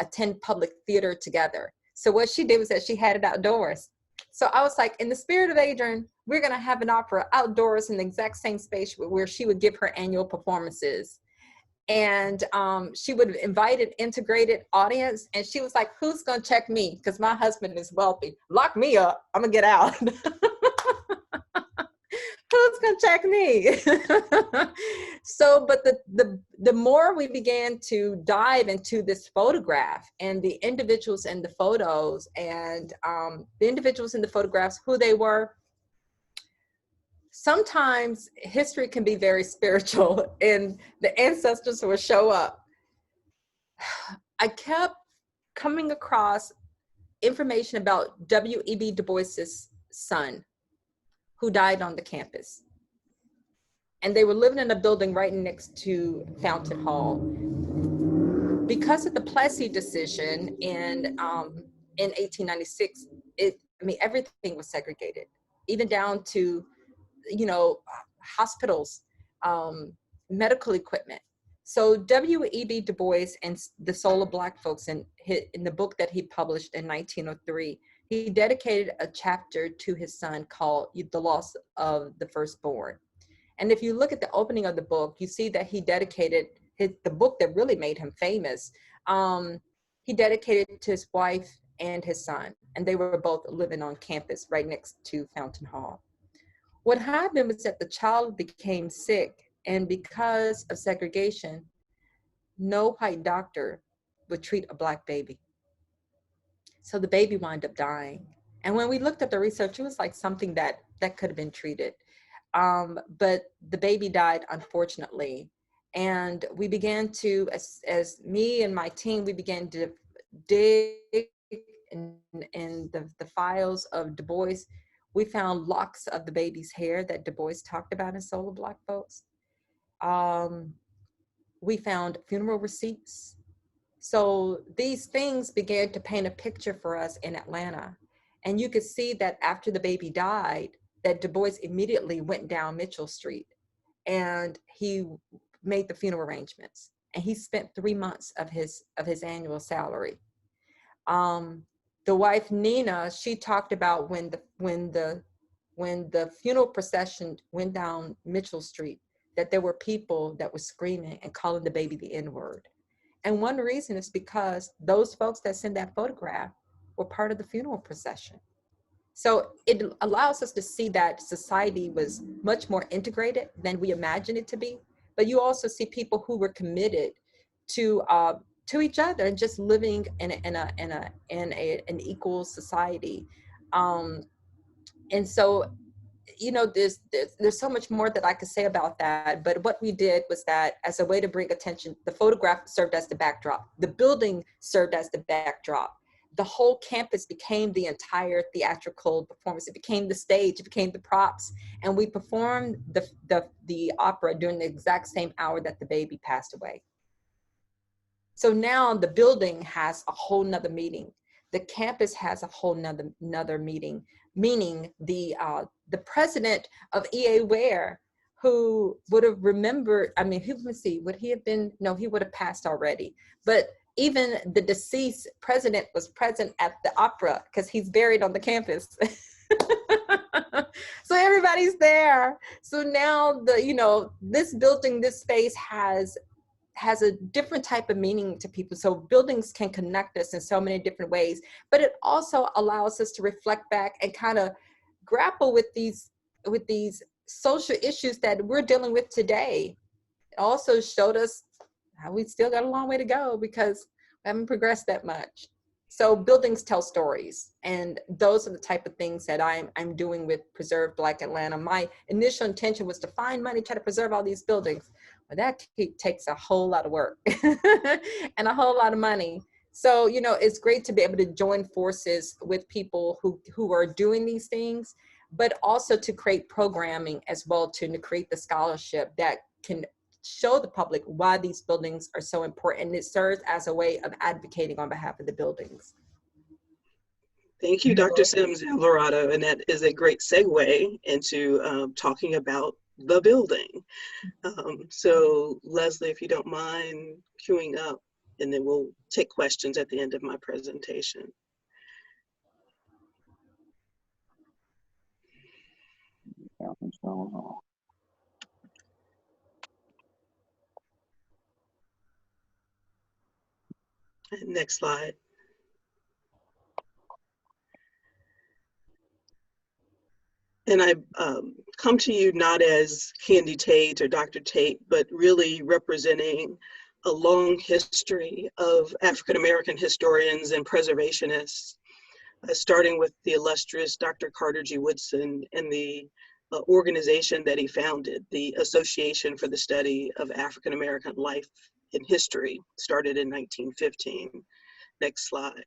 attend public theater together. So what she did was that she had it outdoors. So I was like, in the spirit of Adrienne, we're gonna have an opera outdoors in the exact same space where she would give her annual performances. And she would invite an integrated audience, and she was like, who's gonna check me? Because my husband is wealthy. Lock me up, I'm gonna get out. Who's gonna check me? So, but the more we began to dive into this photograph and the individuals in the photos and the individuals in the photographs, who they were, sometimes history can be very spiritual and the ancestors will show up. I kept coming across information about W.E.B. Du Bois's son who died on the campus. and they were living in a building right next to Fountain Hall. Because of the Plessy decision in 1896, everything was segregated, even down to, hospitals, medical equipment. So W.E.B. Du Bois and the Soul of Black Folks, in the book that he published in 1903, he dedicated a chapter to his son called The Loss of the Firstborn. And if you look at the opening of the book, you see that he dedicated the book that really made him famous. He dedicated it to his wife and his son, and they were both living on campus right next to Fountain Hall. What happened was that the child became sick, and because of segregation, no white doctor would treat a Black baby. So the baby wound up dying. And when we looked at the research, it was like something that could have been treated. But the baby died, unfortunately. And we began to, as me and my team, we began to dig in the files of Du Bois. We found locks of the baby's hair that Du Bois talked about in Soul of Black Folks. We found funeral receipts. So these things began to paint a picture for us in Atlanta. And you could see that after the baby died, that Du Bois immediately went down Mitchell Street and he made the funeral arrangements. And he spent 3 months of his annual salary. The wife Nina, she talked about when the funeral procession went down Mitchell Street, that there were people that were screaming and calling the baby the N-word. And one reason is because those folks that sent that photograph were part of the funeral procession. So it allows us to see that society was much more integrated than we imagined it to be. But you also see people who were committed to each other and just living in an equal society. And so, there's so much more that I could say about that. But what we did was that, as a way to bring attention, the photograph served as the backdrop. The building served as the backdrop. The whole campus became the entire theatrical performance. It became the stage, it became the props. And we performed the opera during the exact same hour that the baby passed away. So now the building has a whole nother meaning. The campus has a whole nother meaning, meaning the president of EA Ware, who would have remembered, would he have been, no, he would have passed already. But even the deceased president was present at the opera because he's buried on the campus. So everybody's there. So now this building, this space has a different type of meaning to people. So buildings can connect us in so many different ways, but it also allows us to reflect back and kind of grapple with these social issues that we're dealing with today. It also showed us how we still got a long way to go because we haven't progressed that much. So buildings tell stories, and those are the type of things that I'm doing with Preserve Black Atlanta. My initial intention was to find money, try to preserve all these buildings, but that takes a whole lot of work and a whole lot of money. So, it's great to be able to join forces with people who are doing these things, but also to create programming as well, to create the scholarship that can show the public why these buildings are so important. It serves as a way of advocating on behalf of the buildings. Thank you, Dr. Sims-Alvarado, and that is a great segue into talking about the building. So Leslie, if you don't mind queuing up, and then we'll take questions at the end of my presentation. Next slide. And I come to you not as Candy Tate or Dr. Tate, but really representing a long history of African-American historians and preservationists, starting with the illustrious Dr. Carter G. Woodson and the organization that he founded, the Association for the Study of African-American Life and History, started in 1915. Next slide.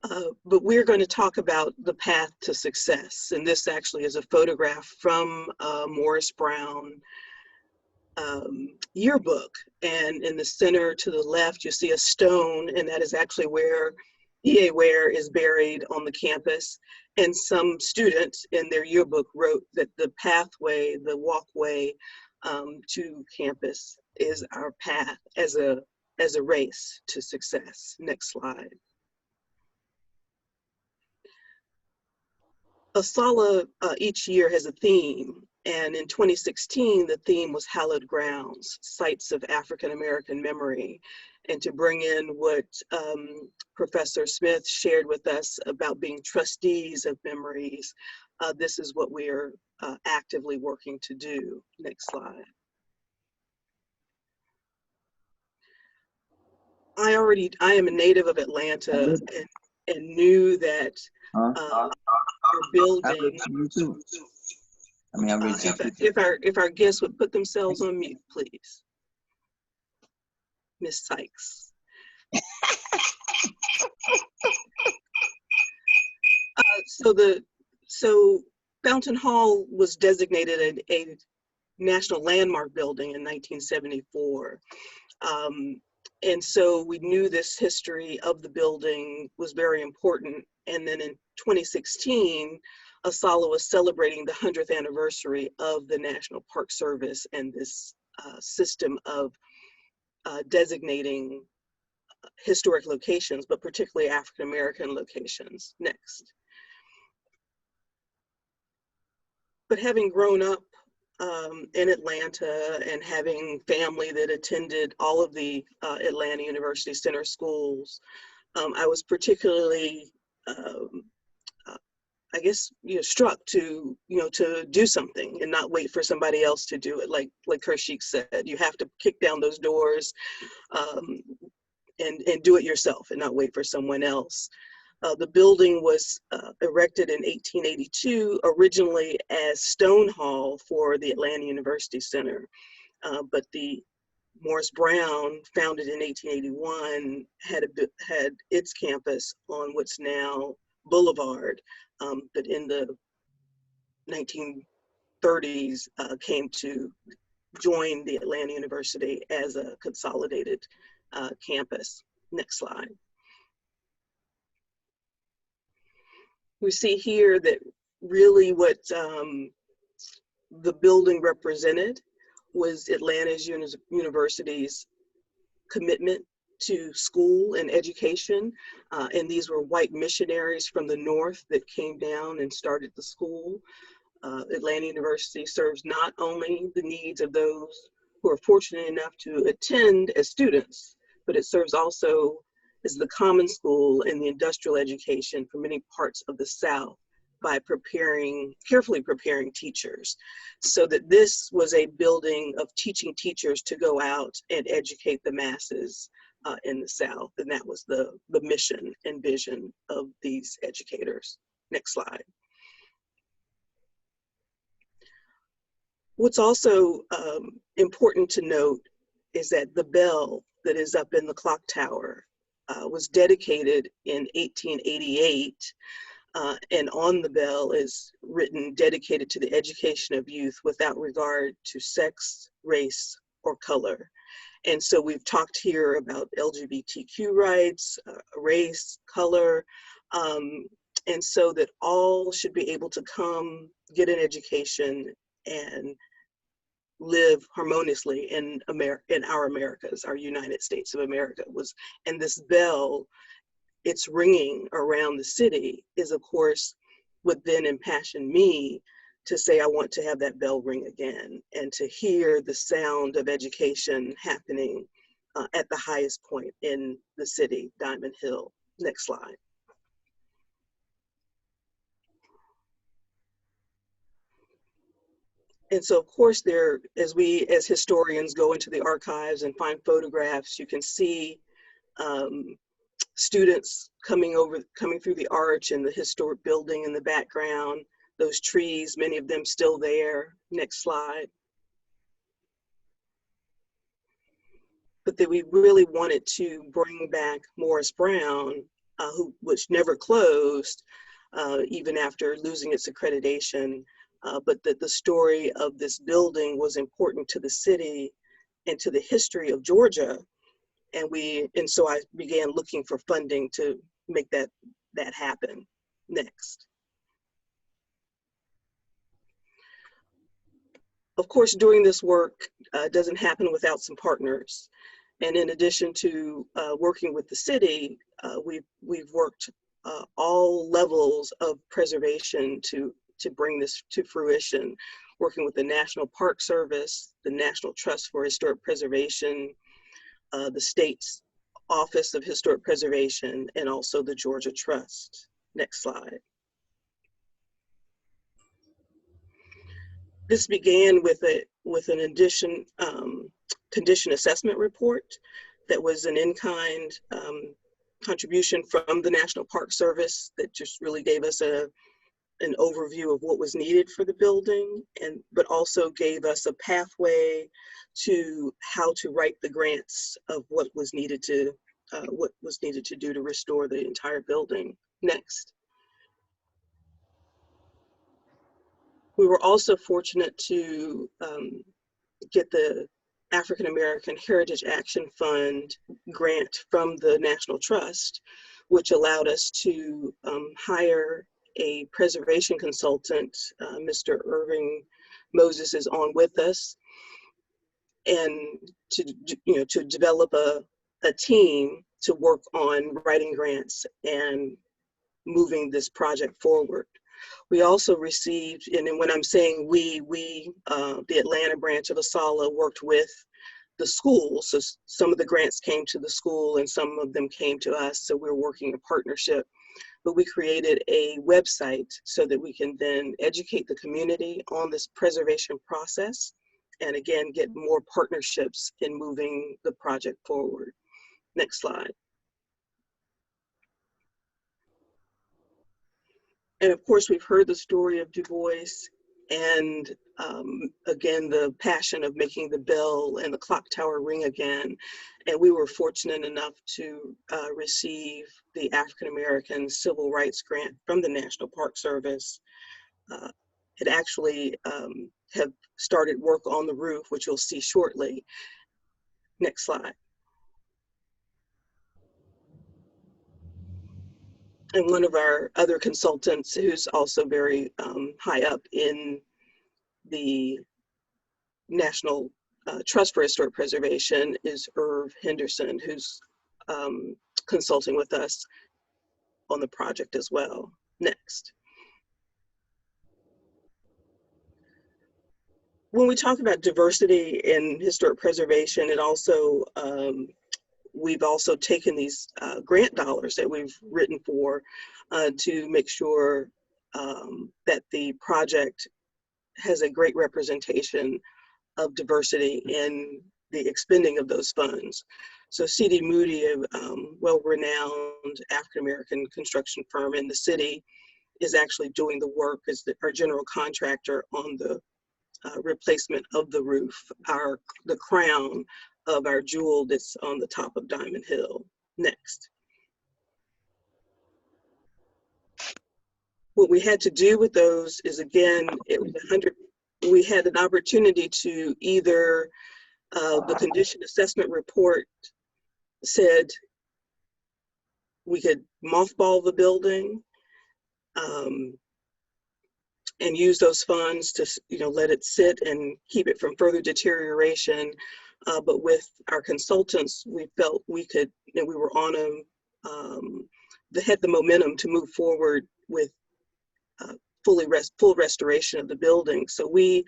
But we're going to talk about the path to success. And this actually is a photograph from Morris Brown yearbook. And in the center to the left, you see a stone, and that is actually where E.A. Ware is buried on the campus. And some students in their yearbook wrote that the pathway, the walkway to campus is our path as a race to success. Next slide. ASALH each year has a theme, and in 2016, the theme was Hallowed Grounds, Sites of African American Memory. And to bring in what Professor Smith shared with us about being trustees of memories, this is what we are actively working to do. Next slide. I am a native of Atlanta and knew that our building, if our guests would put themselves on mute, please. Miss Sykes. So Fountain Hall was designated a National Landmark Building in 1974. And so we knew this history of the building was very important. And then in 2016, ASALH was celebrating the 100th anniversary of the National Park Service and this system of designating historic locations, but particularly African American locations. Next. But having grown up in Atlanta and having family that attended all of the Atlanta University Center schools, I was particularly, I guess, struck to, to do something and not wait for somebody else to do it. Like Karcheik said, you have to kick down those doors and do it yourself and not wait for someone else. The building was erected in 1882, originally as Stone Hall for the Atlanta University Center. But the Morris Brown, founded in 1881, had its campus on what's now Boulevard, but in the 1930s came to join the Atlanta University as a consolidated campus. Next slide. We see here that really what the building represented was Atlanta's university's commitment to school and education. And these were white missionaries from the North that came down and started the school. Atlanta University serves not only the needs of those who are fortunate enough to attend as students, but it serves also as the common school and the industrial education for many parts of the South by carefully preparing teachers. So that this was a building of teaching teachers to go out and educate the masses in the South. And that was the mission and vision of these educators. Next slide. What's also important to note is that the bell that is up in the clock tower was dedicated in 1888, and on the bell is written, dedicated to the education of youth without regard to sex, race, or color. And so we've talked here about LGBTQ rights, race, color, and so that all should be able to come, get an education, and live harmoniously in our Americas, our United States of America and this bell, its ringing around the city is, of course, what then impassioned me to say I want to have that bell ring again and to hear the sound of education happening at the highest point in the city, Diamond Hill. Next slide. And so, of course, as we as historians go into the archives and find photographs, you can see students coming through the arch and the historic building in the background, those trees, many of them still there. Next slide. But that we really wanted to bring back Morris Brown which never closed, even after losing its accreditation, but that the story of this building was important to the city and to the history of Georgia. And so I began looking for funding to make that happen. Next. Of course, doing this work doesn't happen without some partners. And in addition to working with the city, we've worked all levels of preservation to bring this to fruition, working with the National Park Service, the National Trust for Historic Preservation, the state's Office of Historic Preservation, and also the Georgia Trust. Next slide. This began with an condition assessment report that was an in-kind contribution from the National Park Service that just really gave us an overview of what was needed for the building, but also gave us a pathway to how to write the grants of what was needed to do to restore the entire building. Next. We were also fortunate to get the African American Heritage Action Fund grant from the National Trust, which allowed us to hire a preservation consultant. Mr. Irving Moses is on with us, and to develop a team to work on writing grants and moving this project forward. We also received, and when I'm saying we, the Atlanta branch of ASALH worked with the school. So some of the grants came to the school and some of them came to us. So we're working in partnership. But we created a website so that we can then educate the community on this preservation process, and again, get more partnerships in moving the project forward. Next slide. And of course, we've heard the story of Du Bois and again, the passion of making the bell and the clock tower ring again. And we were fortunate enough to receive the African American Civil Rights Grant from the National Park Service. It actually have started work on the roof, which you'll see shortly. Next slide. And one of our other consultants, who's also very high up in the National Trust for Historic Preservation, is Irv Henderson, who's consulting with us on the project as well. Next. When we talk about diversity in historic preservation, it also we've also taken these grant dollars that we've written for to make sure that the project has a great representation of diversity in the expending of those funds. So C.D. Moody, a well-renowned African-American construction firm in the city, is actually doing the work as our general contractor on the replacement of the roof, the crown of our jewel that's on the top of Diamond Hill. Next. What we had to do with those is, again, it was we had an opportunity to either, the condition assessment report said we could mothball the building and use those funds to let it sit and keep it from further deterioration. But with our consultants, we felt we could, we were on had the momentum to move forward with full restoration of the building. So we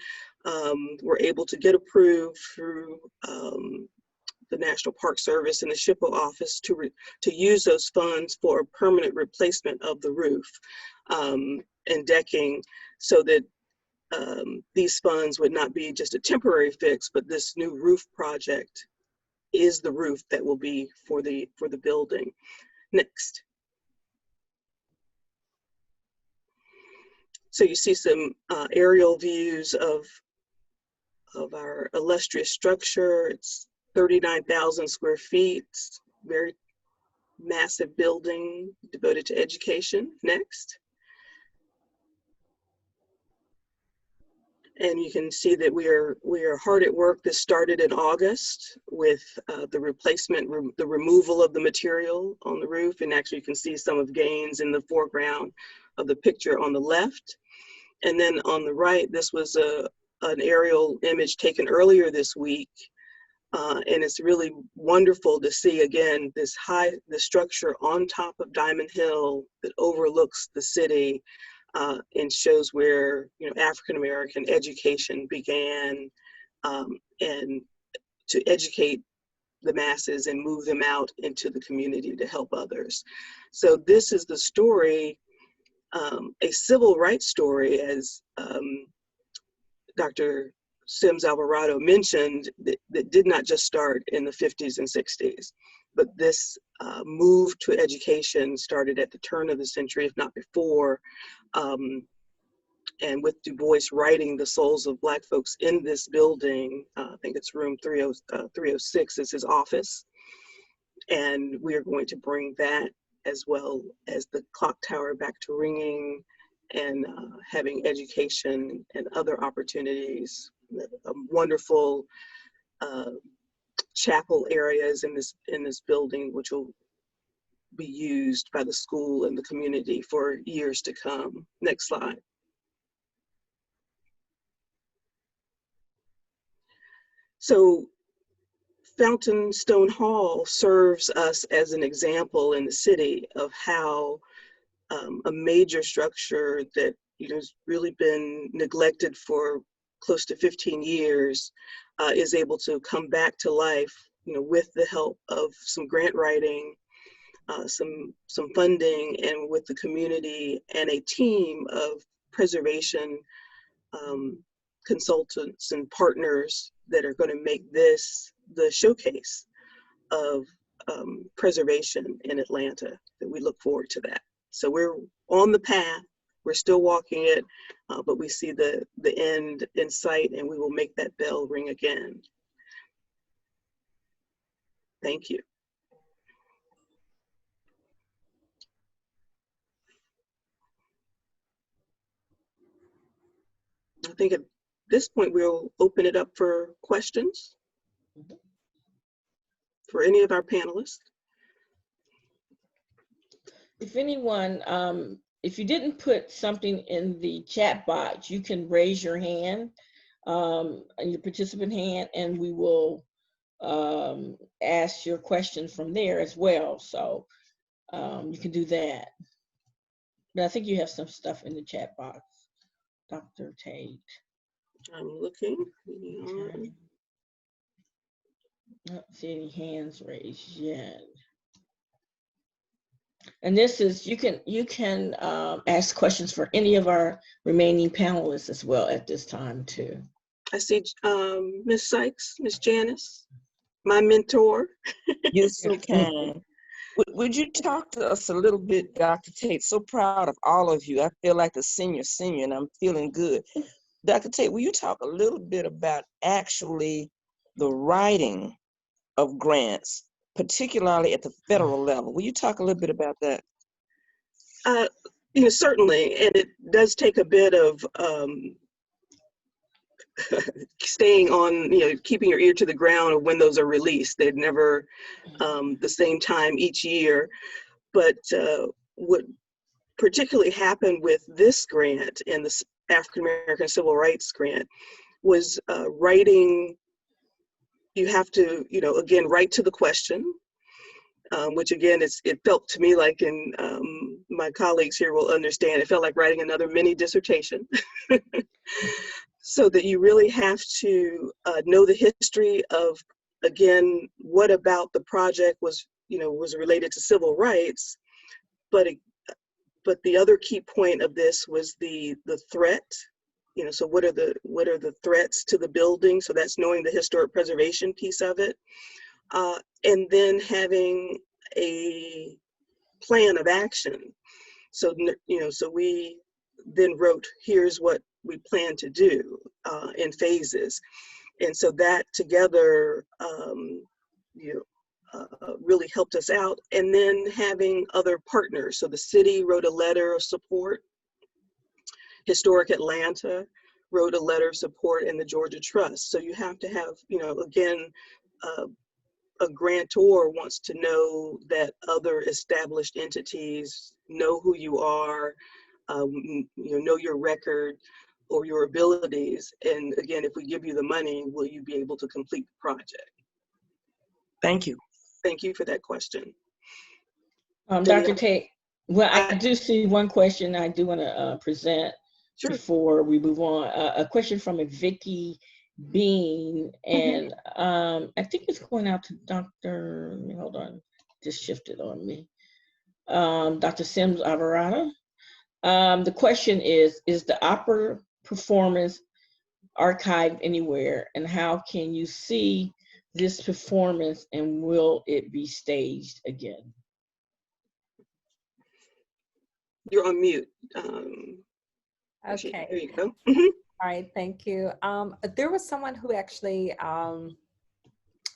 were able to get approved through the National Park Service and the SHPO office to use those funds for a permanent replacement of the roof and decking, so that these funds would not be just a temporary fix, but this new roof project is the roof that will be for the building. Next. So you see some aerial views of our illustrious structure. It's 39,000 square feet, very, massive building devoted to education. Next. And you can see that we are hard at work. This started in August with the removal of the material on the roof. And actually you can see some of Gaines in the foreground of the picture on the left. And then on the right, this was an aerial image taken earlier this week. And it's really wonderful to see, again, the structure on top of Diamond Hill that overlooks the city. And shows where, you know, African-American education began, and to educate the masses and move them out into the community to help others. So this is the story, a civil rights story, as Dr. Sims-Alvarado mentioned, that did not just start in the 50s and 60s, but this move to education started at the turn of the century, if not before. And with Du Bois writing the souls of Black folks in this building, I think it's room 306 is his office. And we are going to bring that, as well as the clock tower, back to ringing, and having education and other opportunities. Wonderful chapel areas in this building, which will be used by the school and the community for years to come. Next slide. So Fountain Stone Hall serves us as an example in the city of how a major structure that, you know, has really been neglected for close to 15 years is able to come back to life, you know, with the help of some grant writing, some funding, and with the community and a team of preservation consultants and partners that are going to make this the showcase of preservation in Atlanta. That we look forward to that. So we're on the path. We're still walking it, but we see the end in sight, and we will make that bell ring again. Thank you. I think at this point, we'll open it up for questions for any of our panelists. If anyone, if you didn't put something in the chat box, you can raise your hand, your participant hand, and we will ask your question from there as well. So you can do that. But I think you have some stuff in the chat box, Dr. Tate. I'm looking. Okay. I don't see any hands raised yet. And this is, you can ask questions for any of our remaining panelists as well at this time too. I see Ms. Sykes, Ms. Janice, my mentor. You're so kind. Would you talk to us a little bit, Dr. Tate? So proud of all of you. I feel like the senior, and I'm feeling good. Dr. Tate, will you talk a little bit about actually the writing of grants, particularly at the federal level? Will you talk a little bit about that? You know, certainly, and it does take a bit of staying on, you know, keeping your ear to the ground of when those are released. They're never the same time each year. But what particularly happened with this grant and the African American Civil Rights Grant was writing. You have to, you know, again, write to the question, which again, it felt to me like, and my colleagues here will understand, it felt like writing another mini dissertation. So that you really have to know the history of, again, what about the project was, you know, was related to civil rights, but the other key point of this was the threat. You know, so what are the threats to the building? So that's knowing the historic preservation piece of it, and then having a plan of action. So, you know, so we then wrote, here's what we plan to do in phases. And so that together, you know, really helped us out. And then having other partners. So the city wrote a letter of support. Historic Atlanta wrote a letter of support, and the Georgia Trust. So you have to have, again, a grantor wants to know that other established entities know who you are, know your record or your abilities. And again, if we give you the money, will you be able to complete the project? Thank you. Thank you for that question. Dr. Tate, well, I do see one question I do want to present. Sure. Before we move on. A question from a Vicky Bean, and I think it's going out to Dr. Hold on, just shifted on me. Dr. Sims-Alvarado. The question is the opera performance archived anywhere, and how can you see this performance, and will it be staged again? You're on mute. Okay. There you go. All right, thank you. There was someone who actually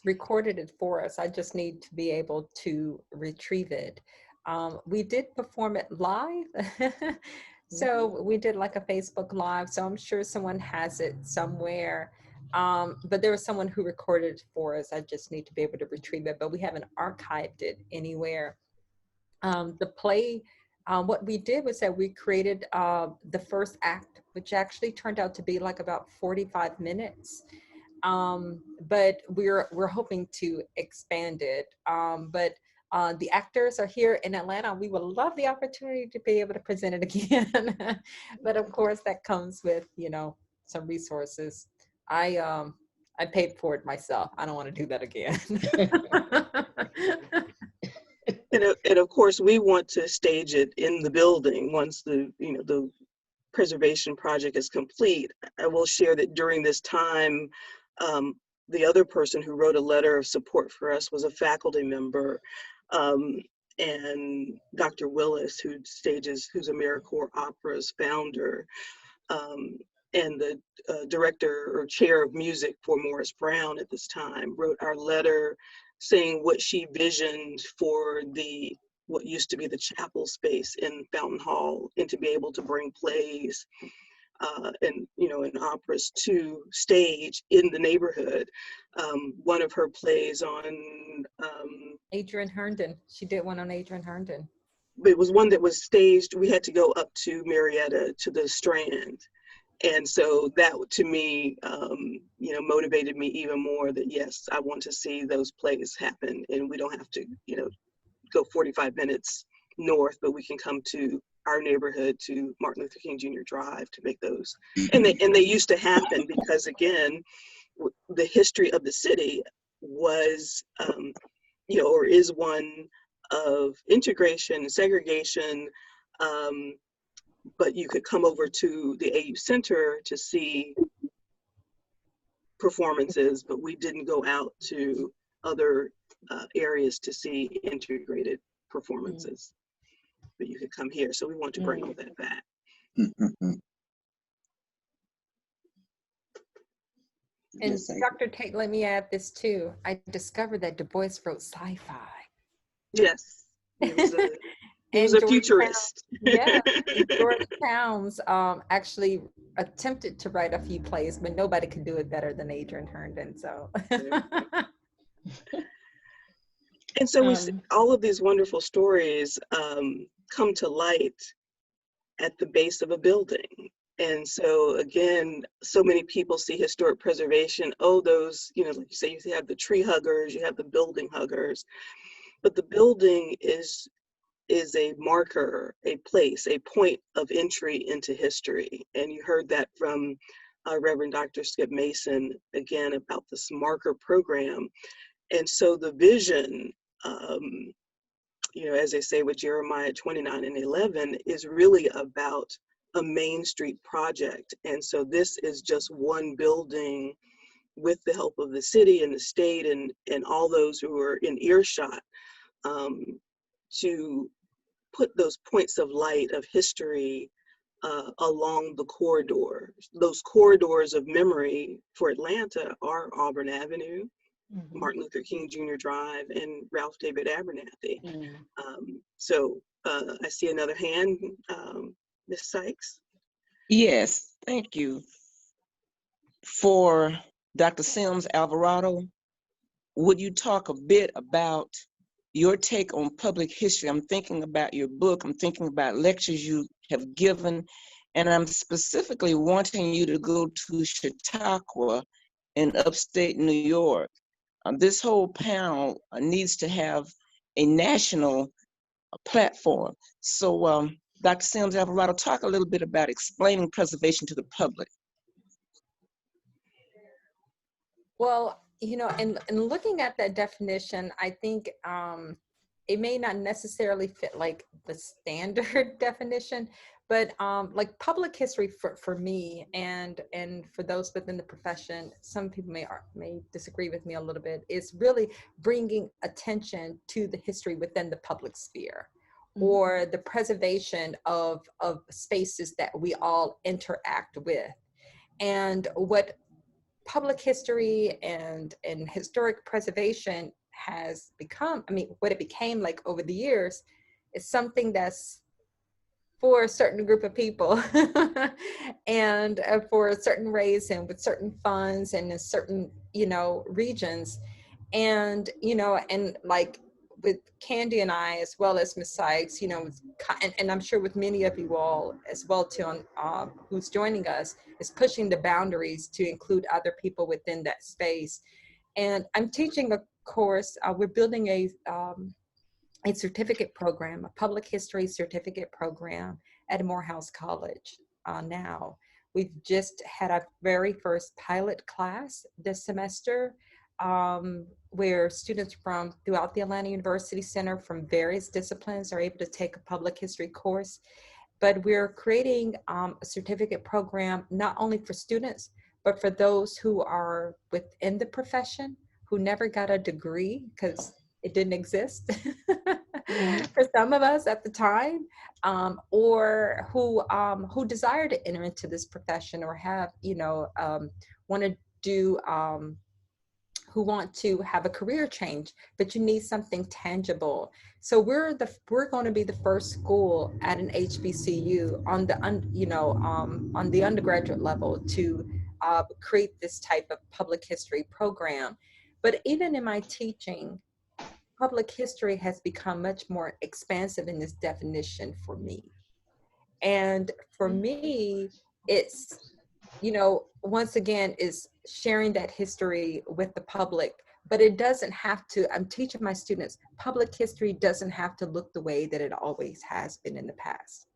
recorded it for us. I just need to be able to retrieve it. We did perform it live. So we did like a Facebook Live. So I'm sure someone has it somewhere. But there was someone who recorded it for us. I just need to be able to retrieve it, but we haven't archived it anywhere. The play, what we did was that we created the first act, which actually turned out to be like about 45 minutes. But we're hoping to expand it. But the actors are here in Atlanta. We would love the opportunity to be able to present it again. But of course that comes with, some resources. I paid for it myself. I don't want to do that again. And of course, we want to stage it in the building once the preservation project is complete. I will share that during this time, the other person who wrote a letter of support for us was a faculty member, and Dr. Willis, who's AmeriCorps Opera's founder, and the director or chair of music for Morris Brown at this time, wrote our letter saying what she visioned for what used to be the chapel space in Fountain Hall, and to be able to bring plays and operas to stage in the neighborhood. One of her plays on Adrian Herndon. She did one on Adrian Herndon. It was one that was staged. We had to go up to Marietta to the Strand. And so that, to me, motivated me even more that, yes, I want to see those plays happen. And we don't have to, go 45 minutes north, but we can come to our neighborhood, to Martin Luther King Jr. Drive, to make those. And they used to happen because, again, the history of the city was, or is one of integration and segregation. But you could come over to the AU Center to see performances, but we didn't go out to other areas to see integrated performances. But you could come here, so we want to bring all that back. And Dr. Tate, let me add this too. I discovered that Du Bois wrote sci-fi. Yes, he was a futurist. Yeah, George Towns actually attempted to write a few plays, but nobody could do it better than Adrian Herndon. So, and so we see all of these wonderful stories come to light at the base of a building. And so again, so many people see historic preservation. Oh, those, like you say, you have the tree huggers, you have the building huggers, but the building is a marker, a place, a point of entry into history. And you heard that from Reverend Dr. Skip Mason, again, about this marker program. And so the vision, as they say with Jeremiah 29:11, is really about a Main Street project. And so this is just one building with the help of the city and the state and all those who are in earshot, to put those points of light of history along the corridor. Those corridors of memory for Atlanta are Auburn Avenue, Martin Luther King Jr. Drive and Ralph David Abernathy. Mm. I see another hand, Ms. Sykes. Yes, thank you. For Dr. Sims-Alvarado, would you talk a bit about your take on public history? I'm thinking about your book, I'm thinking about lectures you have given, and I'm specifically wanting you to go to Chautauqua in upstate New York. This whole panel needs to have a national platform. So Dr. Sims-Alvarado, talk a little bit about explaining preservation to the public. Well, in looking at that definition, I think it may not necessarily fit like the standard definition, but like public history for me and for those within the profession, some people may disagree with me a little bit, is really bringing attention to the history within the public sphere, or the preservation of spaces that we all interact with. And what public history and historic preservation has become, what it became like over the years, is something that's for a certain group of people and for a certain race and with certain funds and in certain, regions. And, and like with Candy and I, as well as Ms. Sykes, and I'm sure with many of you all as well too, on who's joining us, is pushing the boundaries to include other people within that space. And I'm teaching a course, we're building a certificate program, a public history certificate program at Morehouse College now. We've just had our very first pilot class this semester, where students from throughout the Atlanta University Center from various disciplines are able to take a public history course. But we're creating a certificate program not only for students, but for those who are within the profession, who never got a degree because it didn't exist for some of us at the time, or who desire to enter into this profession or have, want to do, who want to have a career change, but you need something tangible. So we're going to be the first school at an HBCU on the undergraduate level to create this type of public history program. But even in my teaching, public history has become much more expansive in this definition for me. And for me, it's, once again, is sharing that history with the public, but it doesn't have to, I'm teaching my students, public history doesn't have to look the way that it always has been in the past.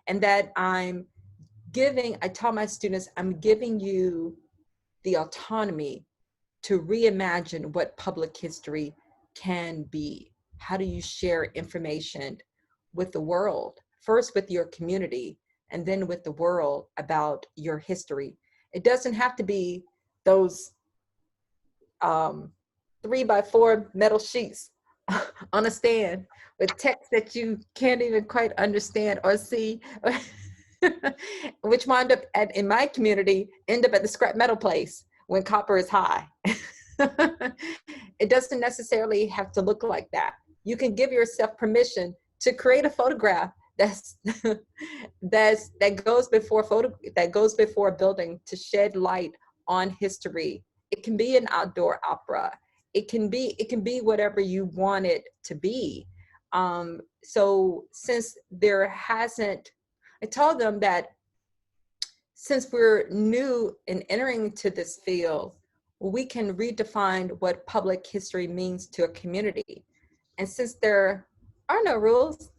And that I tell my students, I'm giving you the autonomy to reimagine what public history can be. How do you share information with the world? First with your community, and then with the world about your history. It doesn't have to be those 3x4 metal sheets on a stand with text that you can't even quite understand or see, which wind up in my community, end up at the scrap metal place when copper is high. It doesn't necessarily have to look like that. You can give yourself permission to create a photograph that goes before a building to shed light on history. It can be an outdoor opera. It can be whatever you want it to be. So since I told them that since we're new in entering into this field, we can redefine what public history means to a community. And since there are no rules,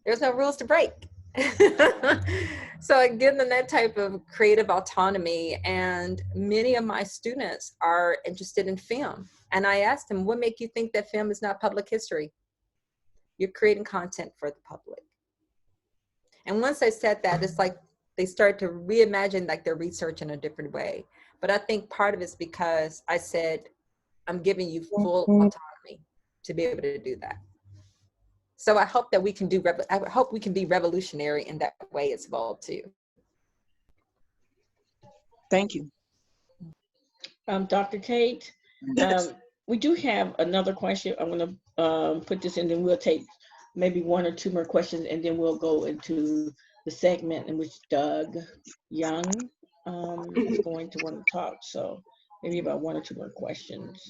there's no rules to break. So I give them that type of creative autonomy. And many of my students are interested in film. And I asked them, what make you think that film is not public history? You're creating content for the public. And once I said that, it's like they start to reimagine like their research in a different way. But I think part of it's because I said, I'm giving you full autonomy to be able to do that. So I hope that we can be revolutionary in that way as well too. Thank you. Dr. Tate, Yes. We do have another question. I'm going to put this in, and we'll take maybe one or two more questions, and then we'll go into the segment in which Doug Young is going to want to talk. So maybe about one or two more questions.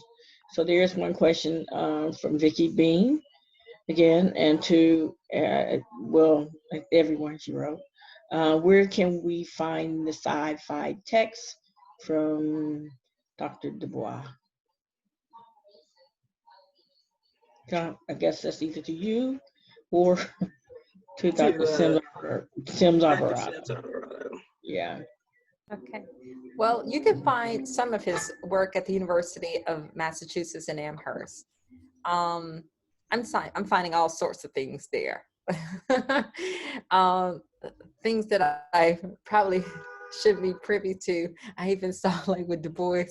So there's one question from Vicky Bean again, and to well, like everyone she wrote. Where can we find the sci-fi text from Dr. Du Bois? I guess that's either to you or to Dr. Dr. Sims-Alvarado. Sims-Alvarado. Yeah. Okay. Well, you can find some of his work at the University of Massachusetts in Amherst. I'm finding all sorts of things there. Things that I probably should be privy to. I even saw like with Du Bois.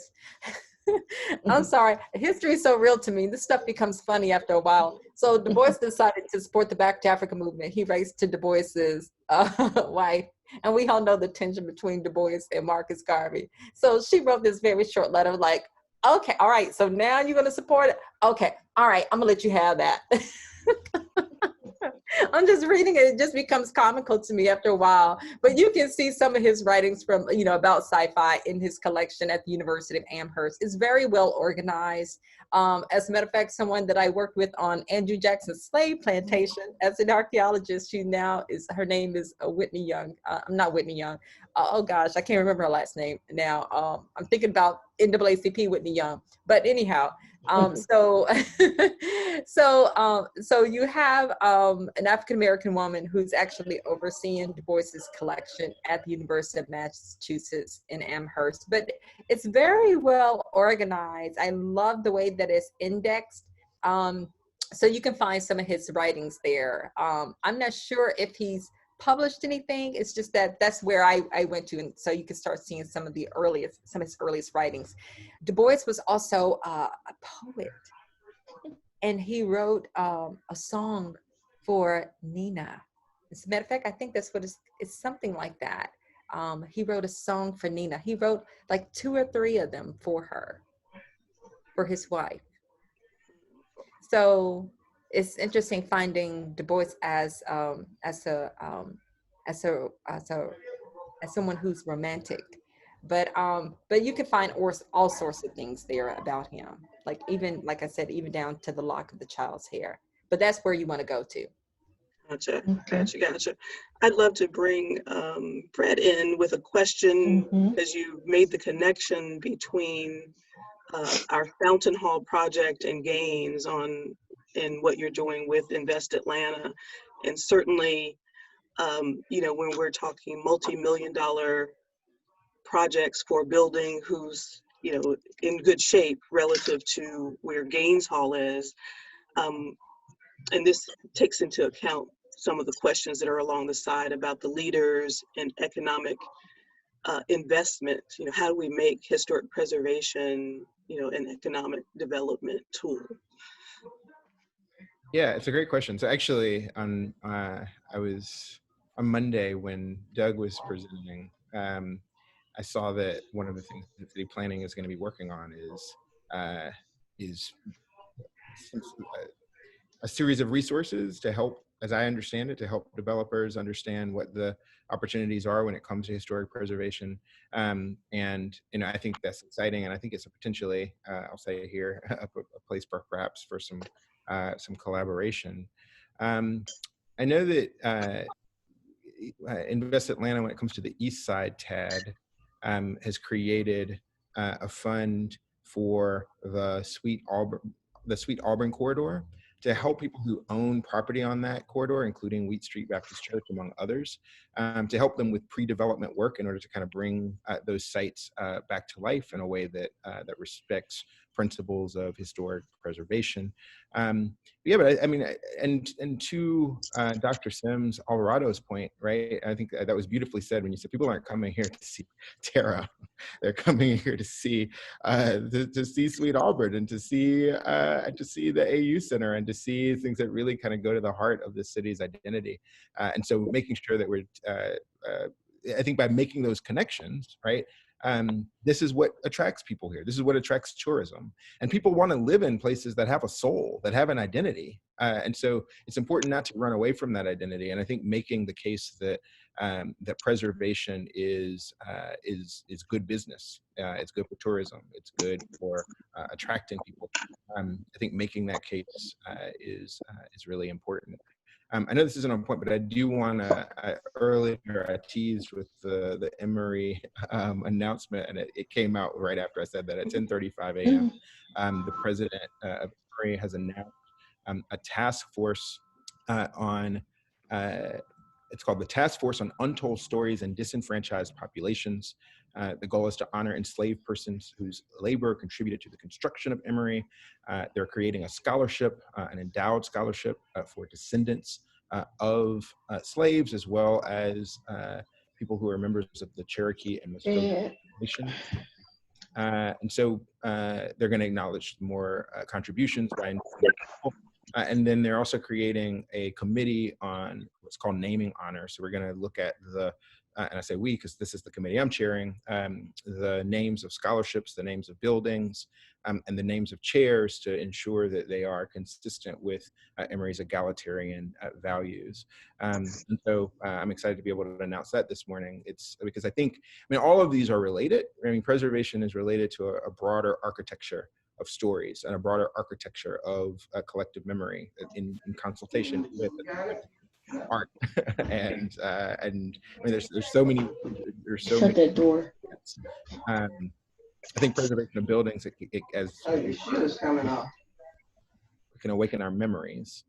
I'm sorry, history is so real to me. This stuff becomes funny after a while. So Du Bois decided to support the Back to Africa movement. He raced to Du Bois's wife. And we all know the tension between Du Bois and Marcus Garvey. So she wrote this very short letter like, okay, all right, so now you're going to support it? Okay, all right, I'm going to let you have that. I'm just reading it. It just becomes comical to me after a while. But you can see some of his writings from, about sci-fi in his collection at the University of Amherst. It's very well organized. As a matter of fact, someone that I worked with on Andrew Jackson's slave plantation as an archaeologist, her name is Whitney Young. I'm not Whitney Young. Oh gosh, I can't remember her last name now. I'm thinking about NAACP Whitney Young. But anyhow, so you have an African-American woman who's actually overseeing Du Bois's collection at the University of Massachusetts in Amherst, but it's very well organized. I love the way that it's indexed. So you can find some of his writings there. I'm not sure if he's published anything. It's just that's where I went to, and so you can start seeing some of his earliest writings. Du Bois was also a poet, and he wrote a song for Nina. As a matter of fact, I think that's what it's something like that. He wrote a song for Nina. He wrote like 2 or 3 of them for her, for his wife. So it's interesting finding Du Bois as someone who's romantic, but you can find all sorts of things there about him. Like even, like I said, even down to the lock of the child's hair. But that's where you want to go to. Gotcha. I'd love to bring Fred in with a question, as you made the connection between our Fountain Hall project and gains in what you're doing with Invest Atlanta. And certainly, when we're talking multi-million-dollar projects for a building who's, in good shape relative to where Gaines Hall is. And this takes into account some of the questions that are along the side about the leaders and economic investment. How do we make historic preservation, an economic development tool? Yeah, it's a great question. So actually, I was on Monday when Doug was presenting. I saw that one of the things that city planning is going to be working on is a series of resources to help, as I understand it, to help developers understand what the opportunities are when it comes to historic preservation. And I think that's exciting, and I think it's a potentially, I'll say here, a place perhaps for some collaboration. I know that Invest Atlanta, when it comes to the East Side TAD, has created a fund for the Sweet Auburn corridor to help people who own property on that corridor, including Wheat Street Baptist Church, among others, to help them with pre-development work in order to kind of bring those sites back to life in a way that respects principles of historic preservation. Yeah, but I mean, and to Dr. Sims-Alvarado's point, right? I think that was beautifully said when you said people aren't coming here to see Tara, they're coming here to see Sweet Auburn and to see the AU Center and to see things that really kind of go to the heart of the city's identity. And so making sure that we're I think by making those connections, right, this is what attracts people here. This is what attracts tourism. And people want to live in places that have a soul, that have an identity. And so it's important not to run away from that identity. And I think making the case that that preservation is good business. It's good for tourism. It's good for attracting people. I think making that case is really important. I know this isn't on point, but I do want to, earlier I teased with the Emory announcement, and it came out right after I said that at 10:35 a.m. The president of Emory has announced a task force on, it's called the Task Force on Untold Stories and Disenfranchised Populations. The goal is to honor enslaved persons whose labor contributed to the construction of Emory. They're creating a scholarship, an endowed scholarship for descendants of slaves, as well as people who are members of the Cherokee and Muskogee nations. And so they're going to acknowledge more contributions by people. And then they're also creating a committee on what's called naming honor. So we're going to look at the, and I say we because this is the committee I'm chairing, the names of scholarships, the names of buildings, and the names of chairs to ensure that they are consistent with Emory's egalitarian values. And so I'm excited to be able to announce that this morning. It's because I mean, all of these are related. I mean, preservation is related to a broader architecture of stories and a broader architecture of collective memory in consultation with art. and I mean, there's so many. Shut that door. I think preservation of buildings, Your shoe is coming off. it can awaken our memories,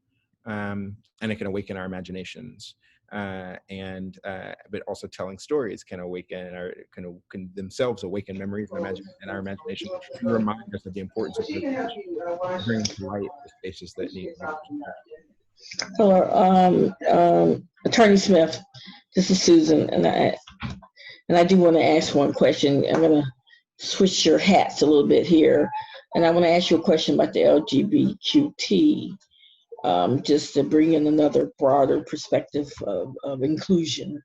and it can awaken our imaginations. But also telling stories can awaken or can themselves awaken memories and our imagination, and remind us of the importance of bringing to light the spaces that need. So, Attorney Smith, this is Susan, and I do want to ask one question. I'm going to switch your hats a little bit here, and I want to ask you a question about the LGBTQ. Just to bring in another broader perspective of inclusion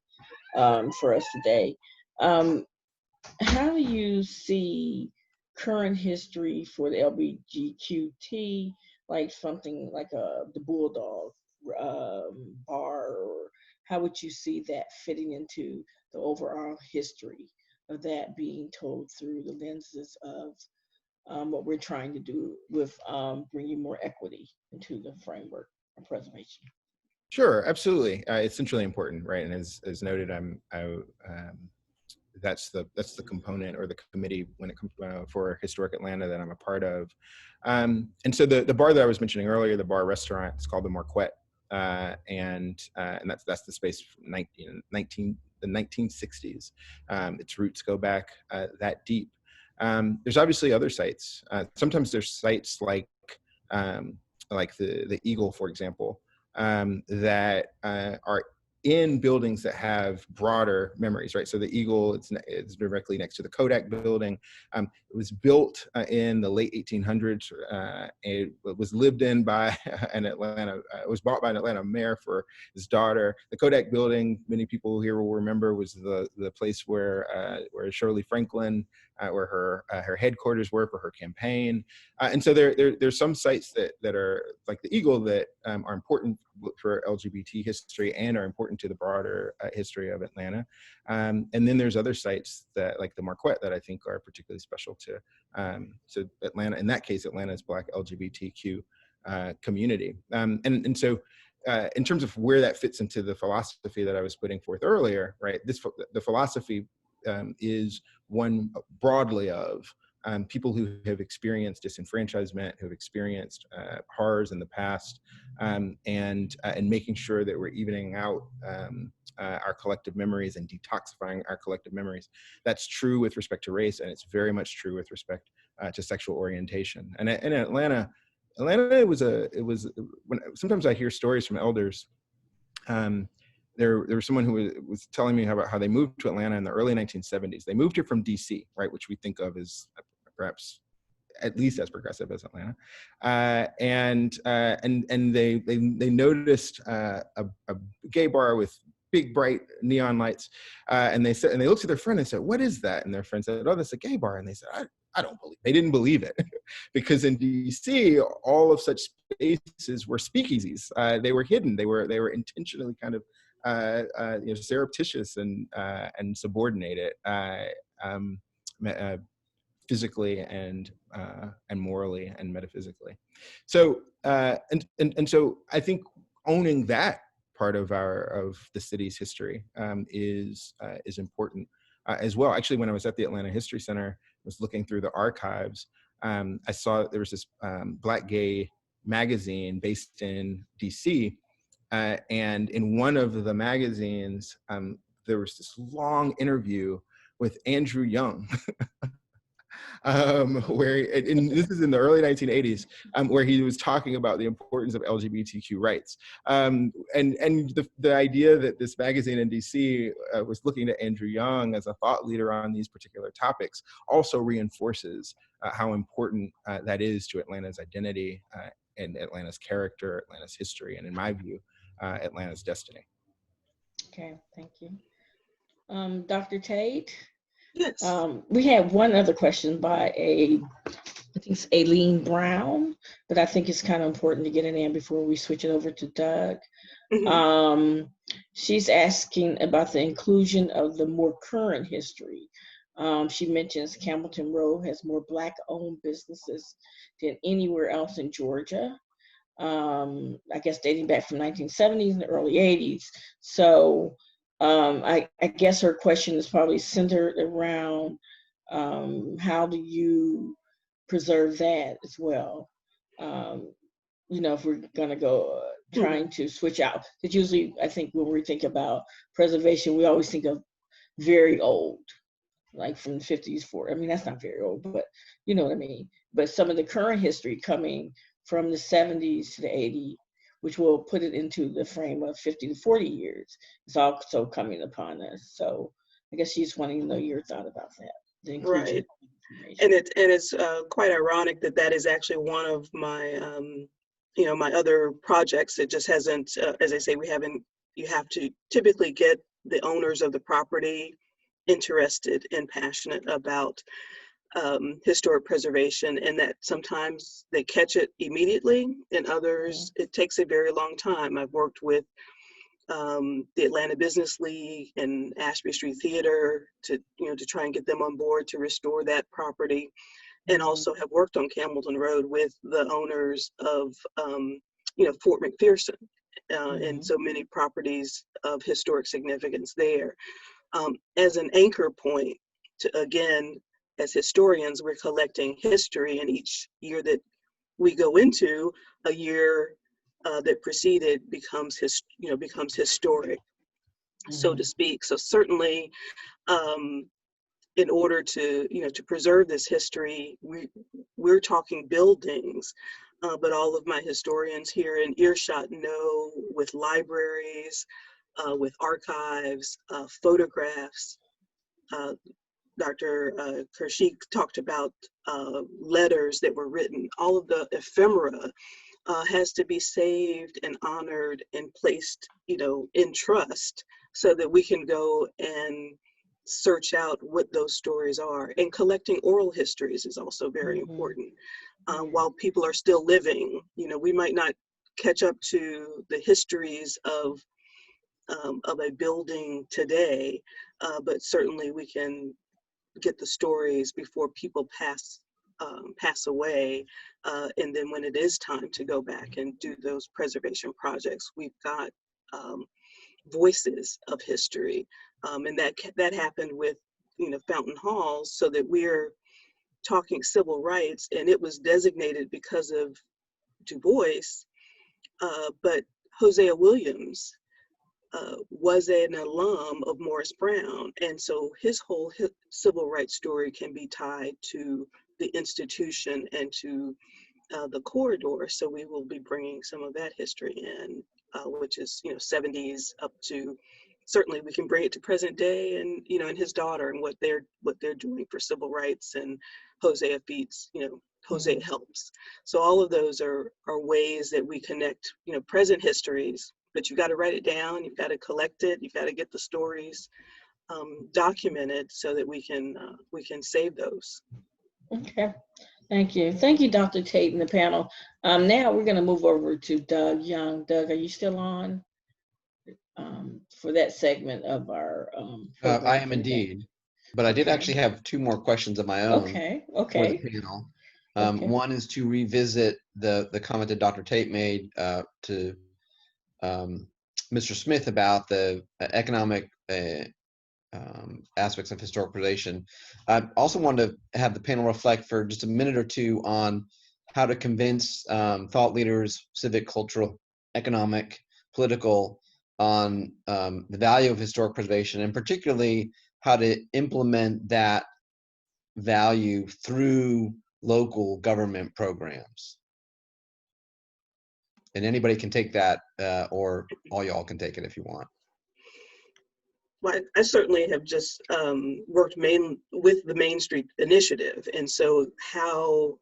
for us today. How do you see current history for the LGBTQ, like something like the Bulldog bar, or how would you see that fitting into the overall history of that being told through the lenses of what we're trying to do with bringing more equity into the framework of preservation? Sure, absolutely. It's centrally important, right? And as noted, that's the component or the committee when it comes for Historic Atlanta that I'm a part of. And so the bar that I was mentioning earlier, the bar restaurant, it's called the Marquette, and that's the space from the 1960s. Its roots go back that deep. There's obviously other sites. Sometimes there's sites like the Eagle, for example, that are in buildings that have broader memories, right? So the Eagle, it's directly next to the Kodak building. It was built in the late 1800s. It was lived in by it was bought by an Atlanta mayor for his daughter. The Kodak building, many people here will remember, was the place where Shirley Franklin, where her headquarters were for her campaign. And so there's some sites that are like the Eagle that are important for LGBT history and are important to the broader history of Atlanta. And then there's other sites that, like the Marquette, that I think are particularly special to Atlanta. In that case, Atlanta's Black LGBTQ community. And so in terms of where that fits into the philosophy that I was putting forth earlier, right? The philosophy is one broadly of people who have experienced disenfranchisement, who have experienced horrors in the past, and making sure that we're evening out our collective memories and detoxifying our collective memories. That's true with respect to race, and it's very much true with respect to sexual orientation. And in Atlanta, it was when sometimes I hear stories from elders. There was someone who was telling me about how they moved to Atlanta in the early 1970s. They moved here from DC, right, which we think of as perhaps at least as progressive as Atlanta, and they noticed a gay bar with big bright neon lights, and they looked at their friend and said, "What is that?" And their friend said, "Oh, that's a gay bar." And they said, I don't believe." They didn't believe it because in DC, all of such spaces were speakeasies. They were hidden. They were intentionally kind of surreptitious and subordinated, physically and morally and metaphysically. So and so I think owning that part of the city's history is important as well. Actually, when I was at the Atlanta History Center, I was looking through the archives. I saw there was this Black gay magazine based in DC, and in one of the magazines, there was this long interview with Andrew Young, where, and this is in the early 1980s, where he was talking about the importance of LGBTQ rights. And the idea that this magazine in DC was looking to Andrew Young as a thought leader on these particular topics also reinforces how important that is to Atlanta's identity and Atlanta's character, Atlanta's history, and in my view, Atlanta's destiny. Okay, thank you. Dr. Tate? Yes. We have one other question by I think it's Aileen Brown, but I think it's kind of important to get it in before we switch it over to Doug. Mm-hmm. She's asking about the inclusion of the more current history. She mentions Campbellton Road has more Black-owned businesses than anywhere else in Georgia. I guess dating back from 1970s and the early 80s. So I guess her question is probably centered around how do you preserve that as well? If we're gonna go trying to switch out, because usually I think when we think about preservation, we always think of very old, like from the 50s, 40s. I mean, that's not very old, but you know what I mean. But some of the current history coming from the 70s to the 80s, which will put it into the frame of 50 to 40 years, is also coming upon us. So I guess she's wanting to know your thought about that. The inclusion. Right. And it's quite ironic that is actually one of my, my other projects. It just hasn't, as I say, you have to typically get the owners of the property interested and passionate about historic preservation, and that sometimes they catch it immediately, and others it takes a very long time. I've worked with the Atlanta Business League and Ashby Street Theater to try and get them on board to restore that property, and also have worked on Campbellton Road with the owners of Fort McPherson and so many properties of historic significance there, as an anchor point to, again, as historians, we're collecting history, and each year that we go into, a year that preceded becomes historic, so to speak. So certainly, in order to preserve this history, we're talking buildings, but all of my historians here in earshot know, with libraries, with archives, photographs. Dr. Karcheik talked about letters that were written. All of the ephemera has to be saved and honored and placed, in trust, so that we can go and search out what those stories are. And collecting oral histories is also very important. While people are still living, we might not catch up to the histories of a building today, but certainly we can get the stories before people pass away, and then when it is time to go back and do those preservation projects, we've got voices of history, and that happened with Fountain Halls, so that we're talking civil rights, and it was designated because of Du Bois, but Hosea Williams was an alum of Morris Brown, and so his whole civil rights story can be tied to the institution and to the corridor. So we will be bringing some of that history in, which is 70s up to, certainly we can bring it to present day, and and his daughter and what they're doing for civil rights, and Hosea feeds, Hosea helps. So all of those are ways that we connect present histories but you've got to write it down, you've got to collect it, you've got to get the stories documented so that we can save those. Okay, thank you. Thank you, Dr. Tate and the panel. Now we're going to move over to Doug Young. Doug, are you still on for that segment of our program? I am indeed, but I did Okay. actually have two more questions of my own Okay, for the okay. panel. Okay. One is to revisit the comment that Dr. Tate made to Mr. Smith about the economic aspects of historic preservation. I also wanted to have the panel reflect for just a minute or two on how to convince thought leaders, civic, cultural, economic, political, on the value of historic preservation, and particularly how to implement that value through local government programs. And anybody can take that, or all y'all can take it if you want. Well, I certainly have just worked with the Main Street Initiative, and so how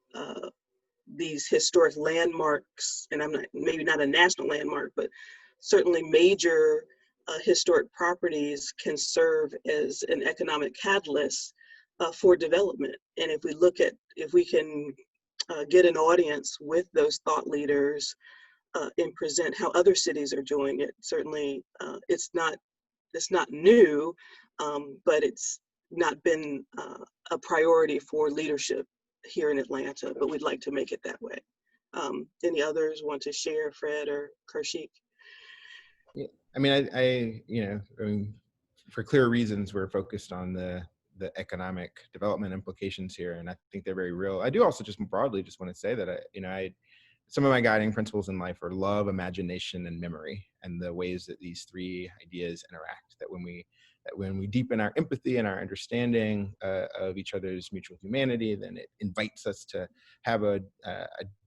these historic landmarks, and I'm not, maybe not a national landmark, but certainly major historic properties can serve as an economic catalyst for development. And if we can get an audience with those thought leaders and present how other cities are doing it, certainly it's not new, but it's not been a priority for leadership here in Atlanta, but we'd like to make it that way. Any others want to share, Fred or Karcheik? Yeah, I mean, for clear reasons, we're focused on the economic development implications here, and I think they're very real. I do also just broadly just want to say that some of my guiding principles in life are love, imagination, and memory, and the ways that these three ideas interact. That when we deepen our empathy and our understanding of each other's mutual humanity, then it invites us to have a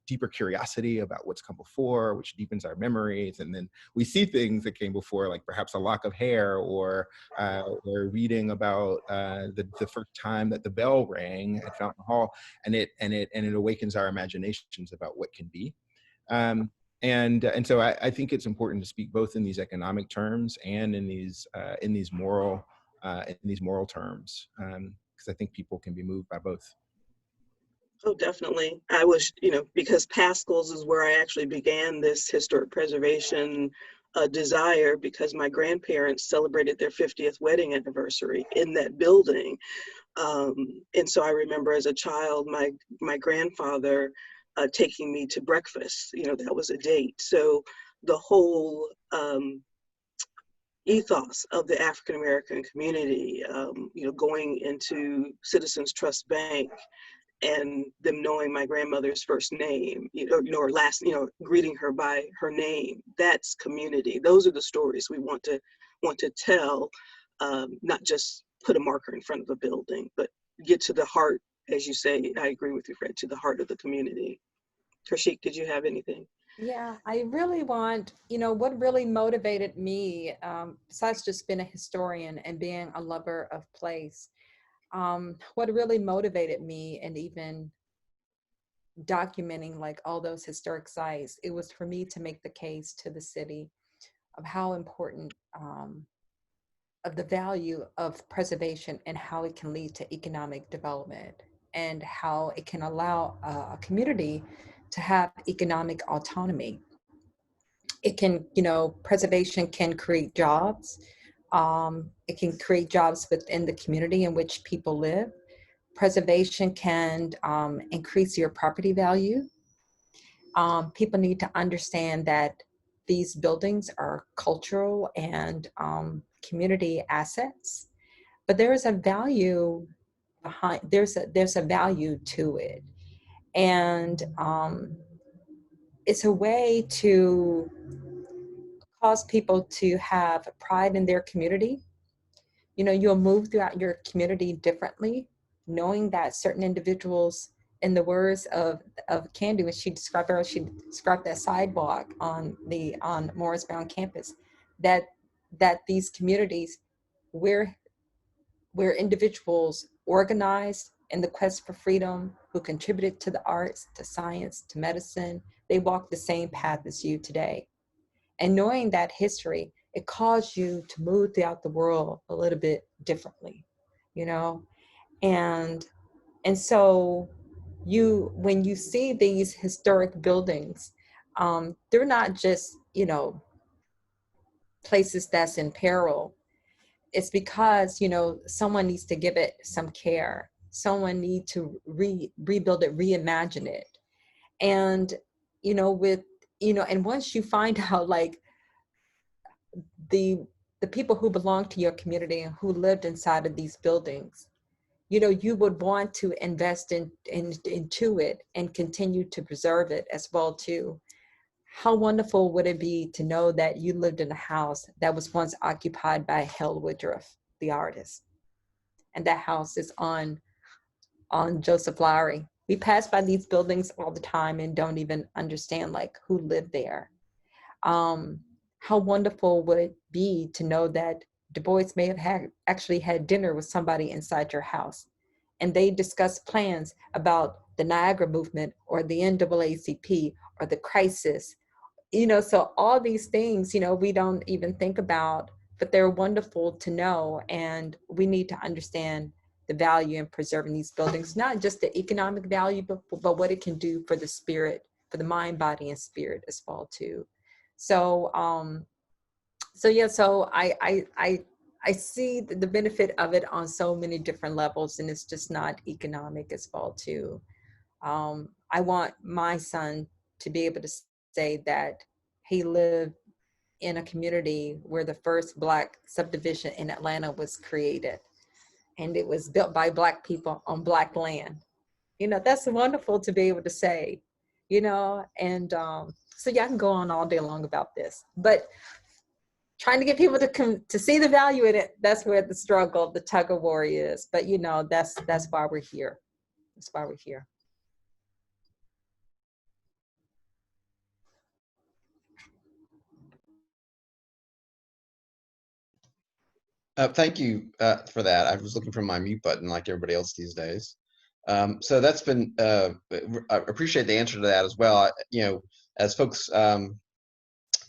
deeper curiosity about what's come before, which deepens our memories, and then we see things that came before, like perhaps a lock of hair, or reading about the first time that the bell rang at Fountain Hall, and it awakens our imaginations about what can be. And so I think it's important to speak both in these economic terms and in these moral terms, because I think people can be moved by both. Oh, definitely. I was, because Pascal's is where I actually began this historic preservation desire, because my grandparents celebrated their 50th wedding anniversary in that building. And so I remember as a child, my grandfather taking me to breakfast, that was a date. So the whole ethos of the African-American community, going into Citizens Trust Bank, and them knowing my grandmother's first name, or last, greeting her by her name, that's community. Those are the stories we want to tell, not just put a marker in front of a building, but get to the heart, as you say. I agree with you, Fred, to the heart of the community. Karcheik, did you have anything? Yeah, I really want, what really motivated me, besides just being a historian and being a lover of place, what really motivated me, and even documenting like all those historic sites, it was for me to make the case to the city of how important, of the value of preservation and how it can lead to economic development, and how it can allow a community to have economic autonomy. It can, preservation can create jobs. It can create jobs within the community in which people live. Preservation can increase your property value. People need to understand that these buildings are cultural and community assets, but there is a value behind. There's a value to it, and it's a way to cause people to have pride in their community. You'll move throughout your community differently, knowing that certain individuals, in the words of Candy, when she described that sidewalk on Morrisbound campus, that these communities where individuals organized in the quest for freedom, who contributed to the arts, to science, to medicine, they walk the same path as you today. And knowing that history, it caused you to move throughout the world a little bit differently, you know? And so when you see these historic buildings, they're not just, you know, places that's in peril. It's because, you know, someone needs to give it some care. Someone needs to rebuild it, reimagine it. And, you know, and once you find out, like, the people who belong to your community and who lived inside of these buildings, you know, you would want to invest into it and continue to preserve it as well too. How wonderful would it be to know that you lived in a house that was once occupied by Hal Woodruff, the artist, and that house is on Joseph Lowry. We pass by these buildings all the time and don't even understand like who lived there. How wonderful would it be to know that Du Bois may have actually had dinner with somebody inside your house, and they discussed plans about the Niagara movement or the NAACP or the crisis. You know, so all these things, you know, we don't even think about, but they're wonderful to know. And we need to understand the value in preserving these buildings, not just the economic value, but what it can do for the spirit, for the mind, body, and spirit as well too. So, so I see the benefit of it on so many different levels, and it's just not economic as well too. I want my son to be able to say that he lived in a community where the first Black subdivision in Atlanta was created, and it was built by Black people on Black land. You know, that's wonderful to be able to say, you know, and so yeah, I can go on all day long about this, but trying to get people to see the value in it, that's where the struggle, the tug of war is. But you know, that's why we're here. That's why we're here. Thank you for that. I was looking for my mute button like everybody else these days. So that's been, I appreciate the answer to that as well. You know, as folks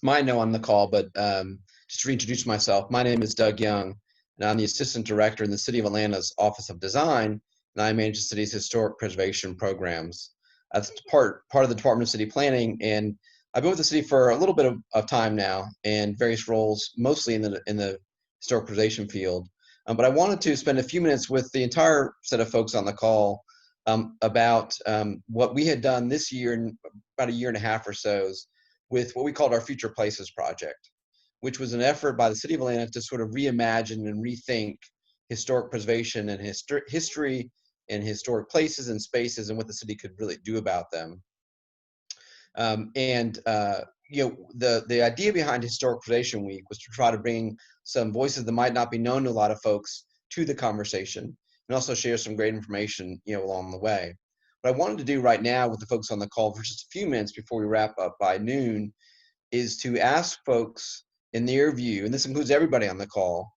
might know on the call, but just to reintroduce myself, my name is Doug Young, and I'm the Assistant Director in the City of Atlanta's Office of Design, and I manage the city's historic preservation programs. That's part of the Department of City Planning, and I've been with the city for a little bit of time now in various roles, mostly in the historic preservation field. But I wanted to spend a few minutes with the entire set of folks on the call about what we had done this year, in about a year and a half or so, with what we called our Future Places project, which was an effort by the City of Atlanta to sort of reimagine and rethink historic preservation and history and historic places and spaces and what the city could really do about them. You know, the idea behind Historic Preservation Week was to try to bring some voices that might not be known to a lot of folks to the conversation, and also share some great information, you know, along the way. What I wanted to do right now with the folks on the call for just a few minutes before we wrap up by noon is to ask folks in their view, and this includes everybody on the call,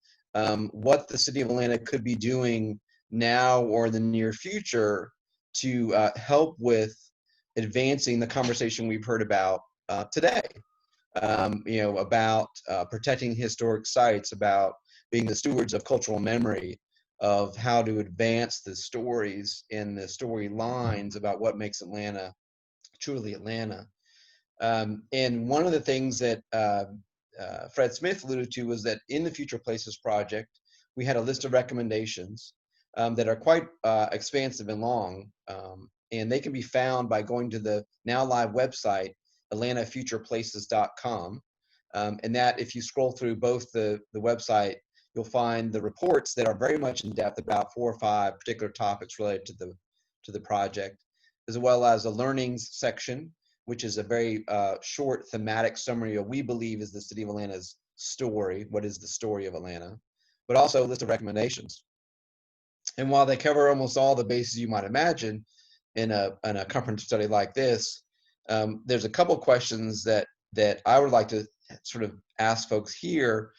what the City of Atlanta could be doing now or in the near future to help with advancing the conversation we've heard about today. You know, about protecting historic sites, about being the stewards of cultural memory, of how to advance the stories and the storylines about what makes Atlanta truly Atlanta. And one of the things that Fred Smith alluded to was that in the Future Places project, we had a list of recommendations that are quite expansive and long, and they can be found by going to the now live website, atlantafutureplaces.com. And that, if you scroll through both the website, you'll find the reports that are very much in depth about 4 or 5 particular topics related to the project, as well as a learnings section, which is a very short thematic summary of what we believe is the City of Atlanta's story, what is the story of Atlanta, but also a list of recommendations. And while they cover almost all the bases you might imagine in a comprehensive study like this, there's a couple questions that I would like to sort of ask folks here,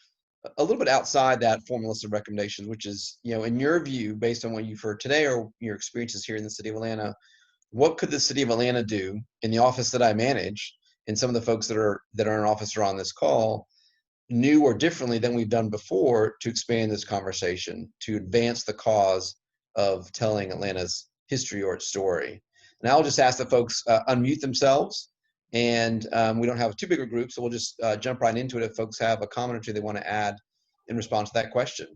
a little bit outside that formal list of recommendations, which is, you know, in your view, based on what you've heard today or your experiences here in the City of Atlanta, what could the City of Atlanta do in the office that I manage and some of the folks that are in office or on this call, new or differently than we've done before to expand this conversation, to advance the cause of telling Atlanta's history or its story. And I'll just ask that folks unmute themselves, and we don't have too big a group, so we'll just jump right into it if folks have a comment or two they want to add in response to that question.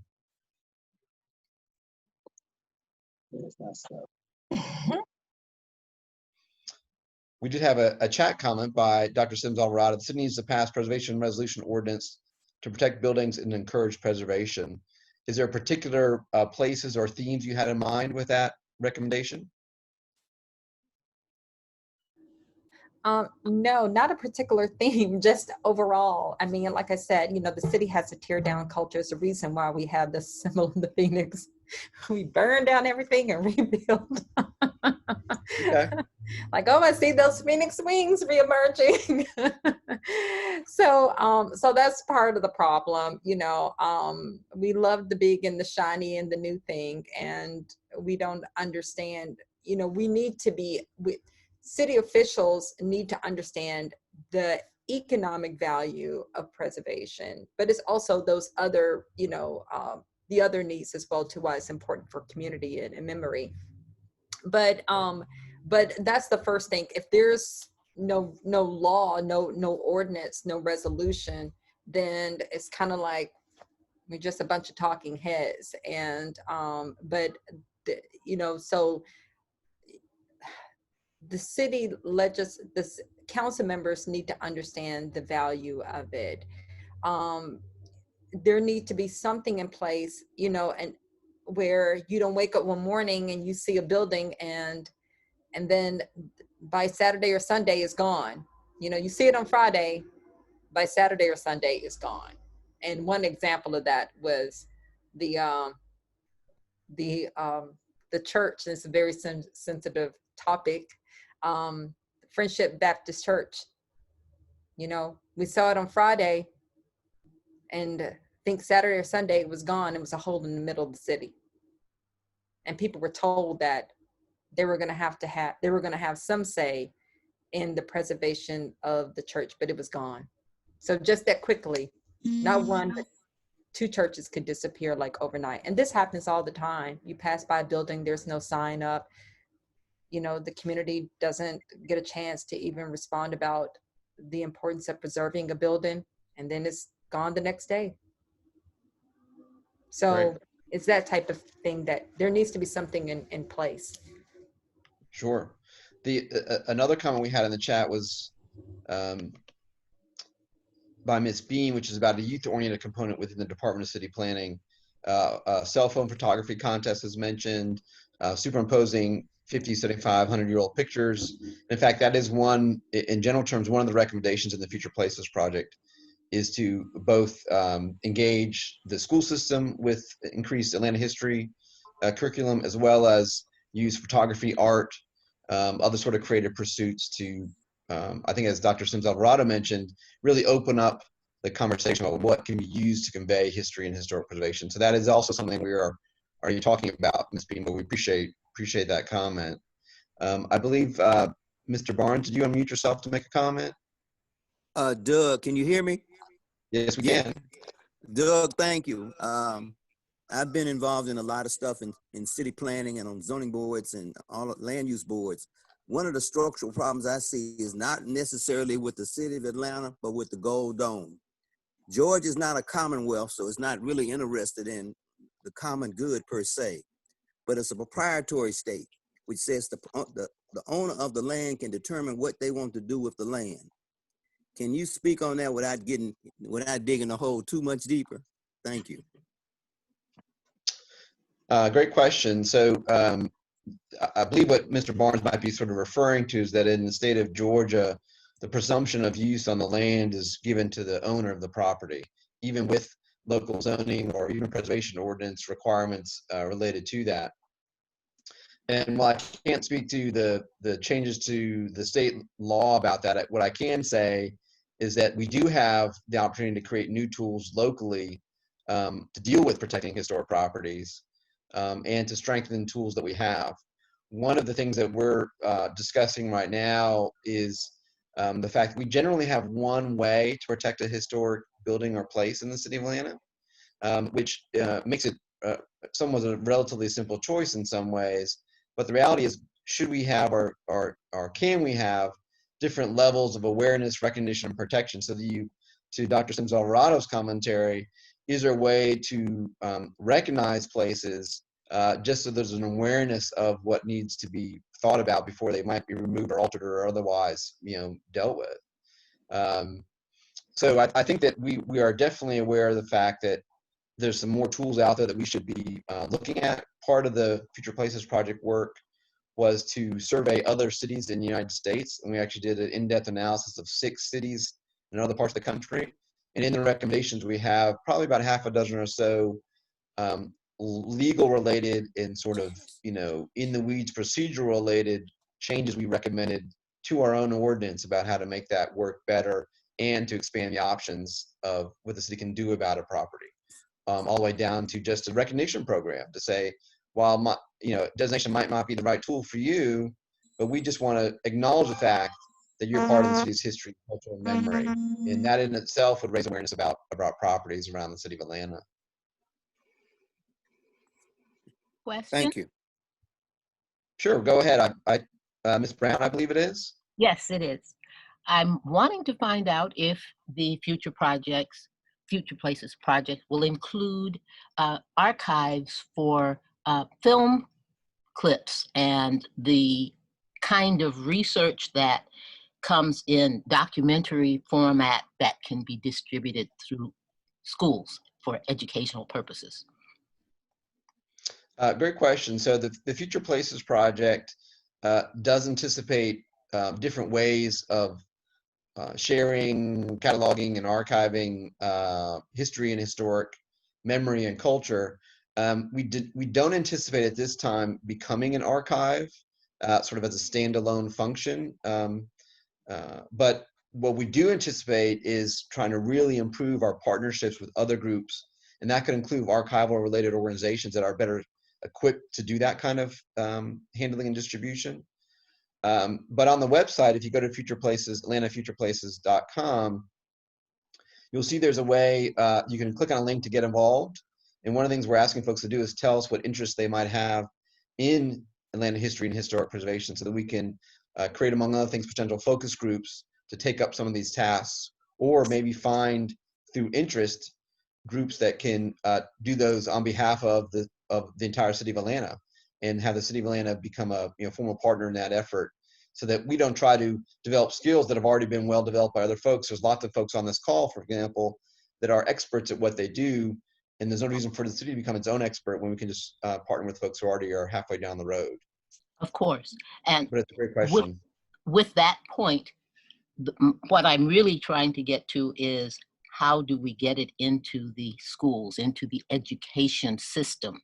We did have a chat comment by Dr. Sims-Alvarado. The city needs to pass preservation resolution ordinance to protect buildings and encourage preservation. Is there particular places or themes you had in mind with that recommendation? No, not a particular theme, just overall. I mean, like I said, you know, the city has a tear down culture. It's the reason why we have this symbol of the Phoenix. We burn down everything and rebuild. Okay. Like, oh, I see those Phoenix wings reemerging. So that's part of the problem. You know, we love the big and the shiny and the new thing, and we don't understand, you know, city officials need to understand the economic value of preservation, but it's also those other, you know, the other needs as well, to why it's important for community and memory. But that's the first thing. If there's no law, no ordinance, no resolution, then it's kind of like we're just a bunch of talking heads. And you know, so the council members need to understand the value of it. There need to be something in place, you know, and where you don't wake up one morning and you see a building and then by Saturday or Sunday it's gone. You know, you see it on Friday, by Saturday or Sunday it's gone. And one example of that was the church. It's a very sensitive topic. Friendship Baptist Church. You know, we saw it on Friday, and I think Saturday or Sunday it was gone. It was a hole in the middle of the city, and people were told that they were going to have some say in the preservation of the church, but it was gone. So just that quickly, not one, but two churches could disappear like overnight. And this happens all the time. You pass by a building, there's no sign up. You know, the community doesn't get a chance to even respond about the importance of preserving a building, and then it's gone the next day. So Right. It's that type of thing that there needs to be something in place. Sure. Another comment we had in the chat was by Ms. Bean, which is about a youth-oriented component within the Department of City Planning. Cell phone photography contest is mentioned, superimposing 50, 75, 100-year-old pictures. In fact, that is one, in general terms, one of the recommendations in the Future Places project is to both engage the school system with increased Atlanta history curriculum, as well as use photography, art, other sort of creative pursuits to, I think as Dr. Sims-Alvarado mentioned, really open up the conversation about what can be used to convey history and historic preservation. So that is also something we are you talking about, Ms. Bean, but we appreciate that comment. I believe, Mr. Barnes, did you unmute yourself to make a comment? Doug, can you hear me? Yes, we can. Doug, thank you. I've been involved in a lot of stuff in city planning and on zoning boards and all land use boards. One of the structural problems I see is not necessarily with the city of Atlanta, but with the Gold Dome. Georgia is not a commonwealth, so it's not really interested in the common good per se, but it's a proprietary state, which says the owner of the land can determine what they want to do with the land. Can you speak on that without digging the hole too much deeper? Thank you. Great question. So I believe what Mr. Barnes might be sort of referring to is that in the state of Georgia, the presumption of use on the land is given to the owner of the property, even with local zoning or even preservation ordinance requirements related to that. And while I can't speak to the changes to the state law about that, what I can say is that we do have the opportunity to create new tools locally to deal with protecting historic properties and to strengthen tools that we have. One of the things that we're discussing right now is the fact that we generally have one way to protect a historic building or place in the city of Atlanta, which makes it somewhat a relatively simple choice in some ways. But the reality is, should we have or can we have different levels of awareness, recognition, and protection? So that you, to Dr. Sims-Alvarado's commentary, is there a way to recognize places just so there's an awareness of what needs to be thought about before they might be removed or altered or otherwise, dealt with? So I think that we are definitely aware of the fact that there's some more tools out there that we should be looking at. Part of the Future Places Project work was to survey other cities in the United States, and we actually did an in-depth analysis of 6 cities in other parts of the country. And in the recommendations, we have probably about half a dozen or so legal related and sort of, in the weeds procedural related changes we recommended to our own ordinance about how to make that work better and to expand the options of what the city can do about a property, all the way down to just a recognition program to say, while designation might not be the right tool for you, but we just want to acknowledge the fact that you're part of the city's history, culture, and memory, and that in itself would raise awareness about properties around the city of Atlanta. Question? Thank you. Sure, go ahead. Ms. Brown, I believe it is. Yes, it is. I'm wanting to find out if the Future Places project will include archives for film clips and the kind of research that comes in documentary format that can be distributed through schools for educational purposes. Great question. So the Future Places project does anticipate different ways of sharing, cataloging, and archiving history and historic memory and culture. We don't anticipate at this time becoming an archive, sort of as a standalone function. But what we do anticipate is trying to really improve our partnerships with other groups, and that could include archival related organizations that are better equipped to do that kind of handling and distribution. But on the website, if you go to AtlantaFuturePlaces.com, you'll see there's a way you can click on a link to get involved. And one of the things we're asking folks to do is tell us what interests they might have in Atlanta history and historic preservation, so that we can create, among other things, potential focus groups to take up some of these tasks, or maybe find through interest groups that can do those on behalf of the entire city of Atlanta, and have the city of Atlanta become a formal partner in that effort, so that we don't try to develop skills that have already been well developed by other folks. There's lots of folks on this call, for example, that are experts at what they do, and there's no reason for the city to become its own expert when we can just partner with folks who already are halfway down the road. Of course. And But it's a great question. With that point, what I'm really trying to get to is, how do we get it into the schools, into the education system?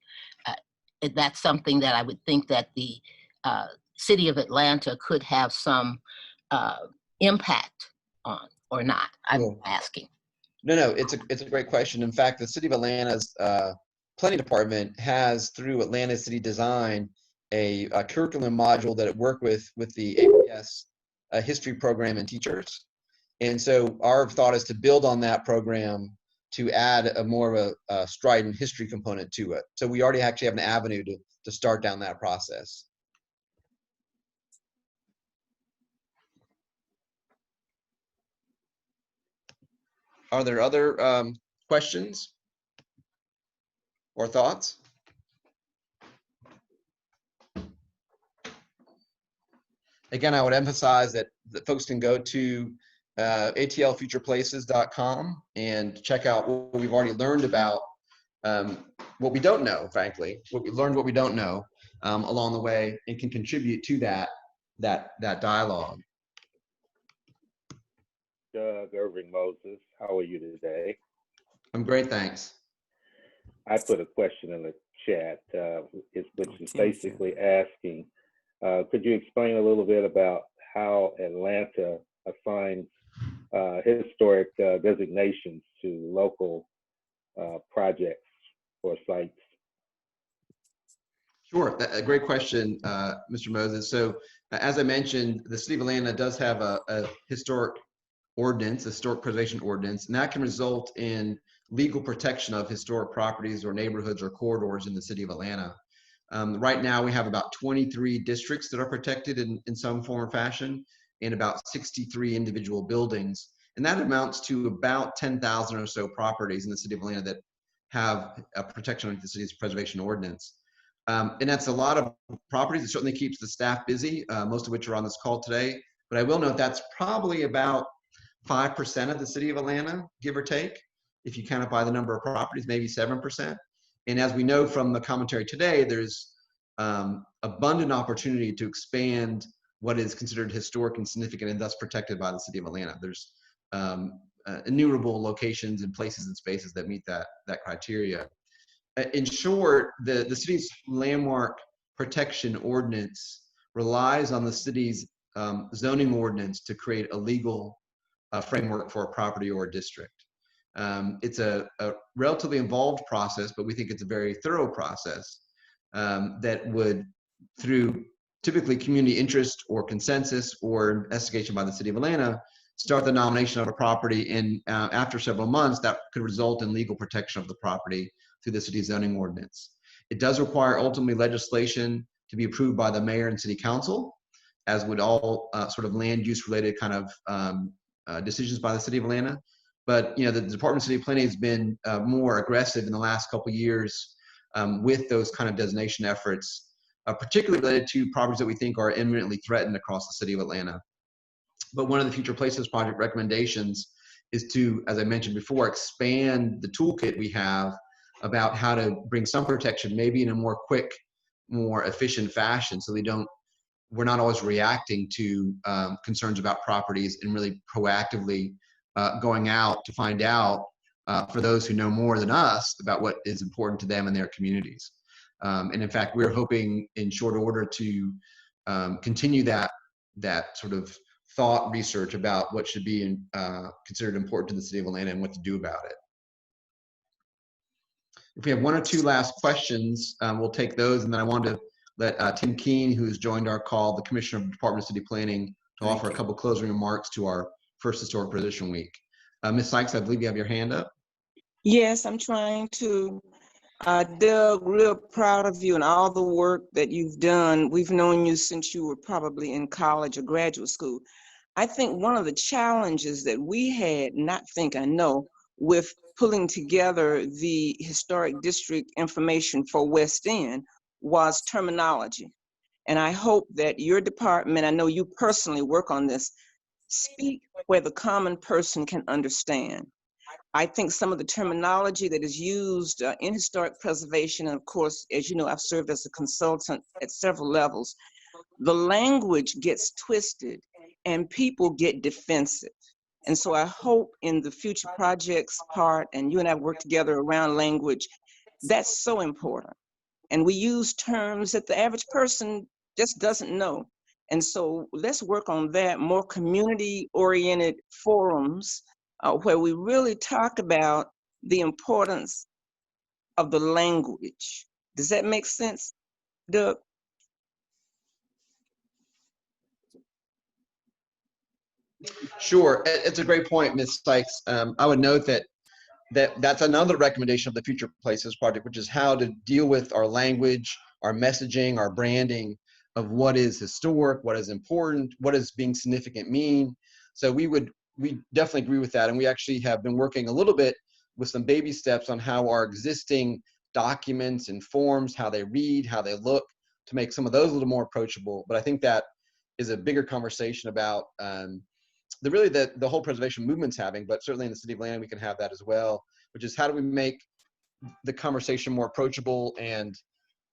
That's something that I would think that the city of Atlanta could have some impact on, or not. I'm asking. No, it's a great question. In fact, the city of Atlanta's planning department has, through Atlanta City Design, a curriculum module that it worked with the APS history program and teachers. And so our thought is to build on that program to add a more of a strident history component to it. So we already actually have an avenue to start down that process. Are there other questions or thoughts? Again, I would emphasize that folks can go to atlfutureplaces.com and check out what we've already learned about what we don't know, frankly, what we don't know along the way, and can contribute to that dialogue. Doug Irving Moses, how are you today? I'm great, thanks. I put a question in the chat, which is basically asking, could you explain a little bit about how Atlanta assigns historic designations to local projects or sites? Sure, a great question, Mr. Moses. So As I mentioned, the city of Atlanta does have a historic ordinance, a historic preservation ordinance, and that can result in legal protection of historic properties or neighborhoods or corridors in the city of Atlanta. Right now, we have about 23 districts that are protected in some form or fashion, and about 63 individual buildings. And that amounts to about 10,000 or so properties in the city of Atlanta that have a protection under the city's preservation ordinance. And that's a lot of properties. It certainly keeps the staff busy, most of which are on this call today. But I will note that's probably about 5% of the city of Atlanta, give or take, if you count it by the number of properties, maybe 7%. And as we know from the commentary today, there's abundant opportunity to expand what is considered historic and significant and thus protected by the city of Atlanta. There's innumerable locations and places and spaces that meet that criteria. In short, the city's landmark protection ordinance relies on the city's zoning ordinance to create a legal framework for a property or a district. It's a relatively involved process, but we think it's a very thorough process that would, through typically community interest or consensus or investigation by the city of Atlanta, start the nomination of a property, and after several months, that could result in legal protection of the property through the city's zoning ordinance. It does require ultimately legislation to be approved by the mayor and city council, as would all sort of land use related kind of decisions by the city of Atlanta. But the Department of City Planning has been more aggressive in the last couple of years with those kind of designation efforts, particularly related to properties that we think are imminently threatened across the city of Atlanta. But one of the Future Places project recommendations is to, as I mentioned before, expand the toolkit we have about how to bring some protection, maybe in a more quick, more efficient fashion, so we're not always reacting to concerns about properties and really proactively going out to find out for those who know more than us about what is important to them and their communities. And in fact, we're hoping in short order to continue that sort of thought research about what should be considered important to the city of Atlanta and what to do about it. If we have one or two last questions, we'll take those, and then I wanted to let Tim Keene, who has joined our call, the Commissioner of the Department of City Planning, to offer a couple closing remarks to our first Historic Preservation Week. Ms. Sykes, I believe you have your hand up. Yes, I'm trying to. Doug, real proud of you and all the work that you've done. We've known you since you were probably in college or graduate school. I think one of the challenges that we had, I know, with pulling together the historic district information for West End was terminology. And I hope that your department, I know you personally work on this, speak where the common person can understand. I think some of the terminology that is used in historic preservation, and of course, as you know, I've served as a consultant at several levels, the language gets twisted and people get defensive. And so I hope in the future projects part, and you and I work together around language, that's so important. And we use terms that the average person just doesn't know. And so let's work on that, more community-oriented forums where we really talk about the importance of the language. Does that make sense, Doug? Sure, it's a great point, Ms. Sykes. I would note that's another recommendation of the Future Places project, which is how to deal with our language, our messaging, our branding of what is historic, what is important, what does being significant mean. So we definitely agree with that, and we actually have been working a little bit with some baby steps on how our existing documents and forms, how they read, how they look, to make some of those a little more approachable. But I think that is a bigger conversation about the whole preservation movement's having, but certainly in the city of Atlanta we can have that as well, which is how do we make the conversation more approachable and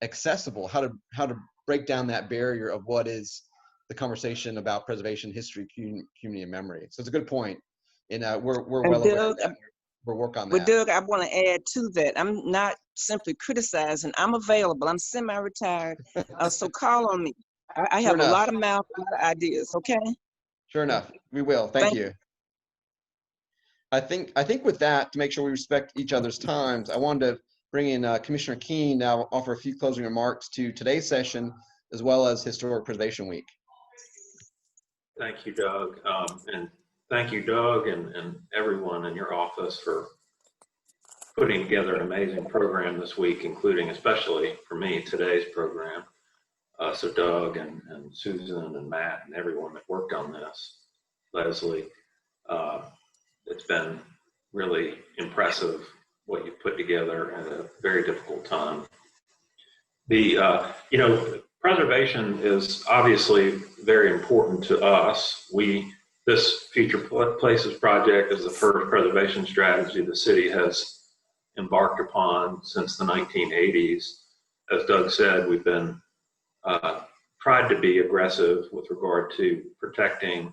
accessible, how to break down that barrier of what is the conversation about preservation, history, community, and memory. So it's a good point, and we're well aware of that. We're working on that. But Doug, I want to add to that. I'm not simply criticizing. I'm available. I'm semi-retired, so call on me. I have a lot of mouth, a lot of ideas. Okay. Sure enough, we will. Thank you. I think with that, to make sure we respect each other's times, I wanted to bring in Commissioner Keene now, offer a few closing remarks to today's session, as well as Historic Preservation Week. Thank you, Doug. And thank you, Doug, and everyone in your office for putting together an amazing program this week, including, especially for me, today's program. So Doug and Susan and Matt and everyone that worked on this, Leslie, it's been really impressive what you put together at a very difficult time. Preservation is obviously very important to us. This Future Places project is the first preservation strategy the city has embarked upon since the 1980s. As Doug said, we've been tried to be aggressive with regard to protecting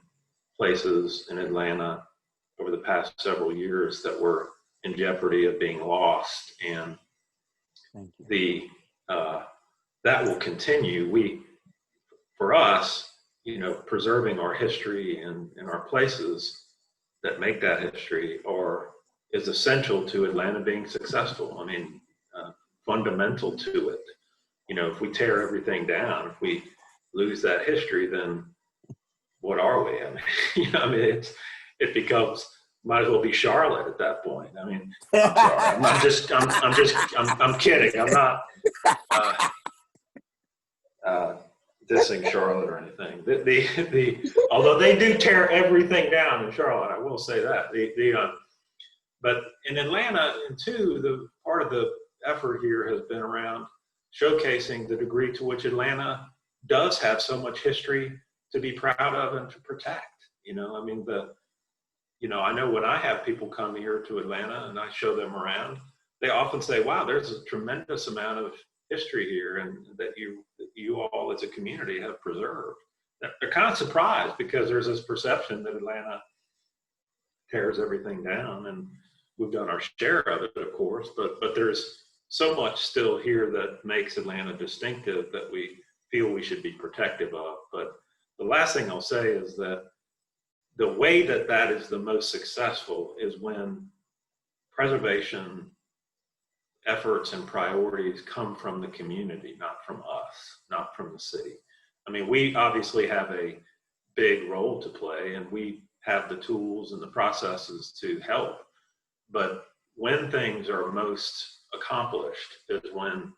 places in Atlanta over the past several years that were in jeopardy of being lost, and that will continue. For us, preserving our history and our places that make that history is essential to Atlanta being successful. I mean, fundamental to it. If we tear everything down, if we lose that history, then what are we? It becomes, might as well be Charlotte at that point. I mean, I'm sorry. I'm kidding. I'm not dissing Charlotte or anything. Although they do tear everything down in Charlotte, I will say that. But in Atlanta, too, the part of the effort here has been around showcasing the degree to which Atlanta does have so much history to be proud of and to protect. I know when I have people come here to Atlanta and I show them around, they often say, wow, there's a tremendous amount of history here and that you all as a community have preserved. They're kind of surprised because there's this perception that Atlanta tears everything down, and we've done our share of it, of course, but there's so much still here that makes Atlanta distinctive that we feel we should be protective of. But the last thing I'll say is that the way that is the most successful is when preservation efforts and priorities come from the community, not from us, not from the city. I mean, we obviously have a big role to play, and we have the tools and the processes to help. But when things are most accomplished is when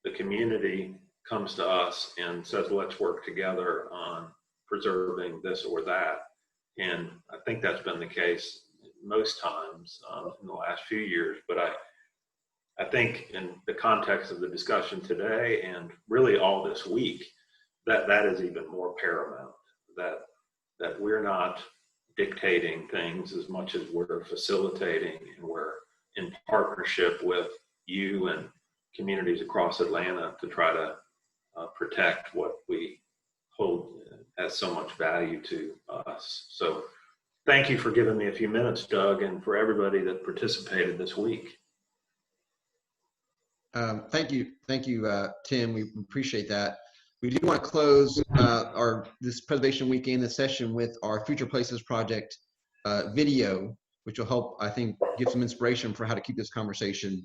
the community comes to us and says, let's work together on preserving this or that. And I think that's been the case most times in the last few years. But I think in the context of the discussion today and really all this week, that is even more paramount, that we're not dictating things as much as we're facilitating, and we're in partnership with you and communities across Atlanta to try to protect what we hold as so much value to us. So thank you for giving me a few minutes, Doug, and for everybody that participated this week. Thank you, Tim. We appreciate that. We do want to close this Preservation Weekend, this session, with our Future Places Project video, which will help, I think, give some inspiration for how to keep this conversation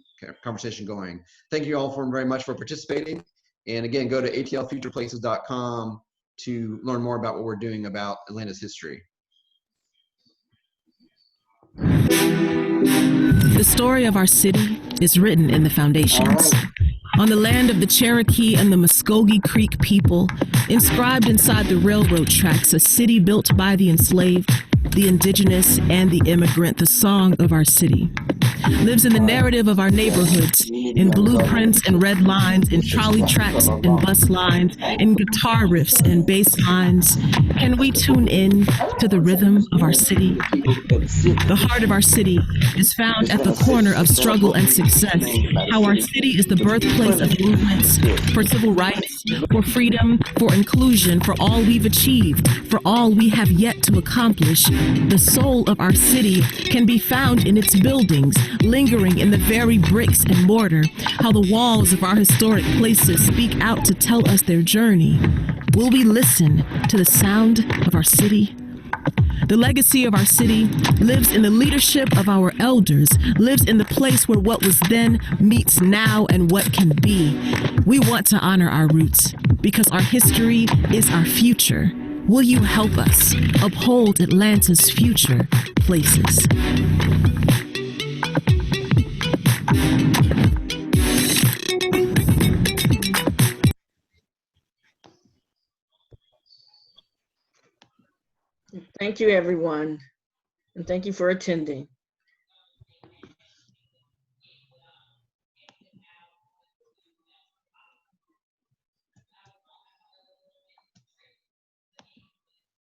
going. Thank you all very much for participating. And again, go to atlfutureplaces.com to learn more about what we're doing about Atlanta's history. The story of our city is written in the foundations. On the land of the Cherokee and the Muskogee Creek people, inscribed inside the railroad tracks, a city built by the enslaved, the indigenous, and the immigrant, the song of our city lives in the narrative of our neighborhoods, in blueprints and red lines, in trolley tracks and bus lines, in guitar riffs and bass lines. Can we tune in to the rhythm of our city? The heart of our city is found at the corner of struggle and success. How our city is the birthplace of movements for civil rights, for freedom, for inclusion, for all we've achieved, for all we have yet to accomplish. The soul of our city can be found in its buildings, lingering in the very bricks and mortar. How the walls of our historic places speak out to tell us their journey. Will we listen to the sound of our city? The legacy of our city lives in the leadership of our elders, lives in the place where what was then meets now and what can be. We want to honor our roots because our history is our future. Will you help us uphold Atlanta's future places? Thank you, everyone. And thank you for attending.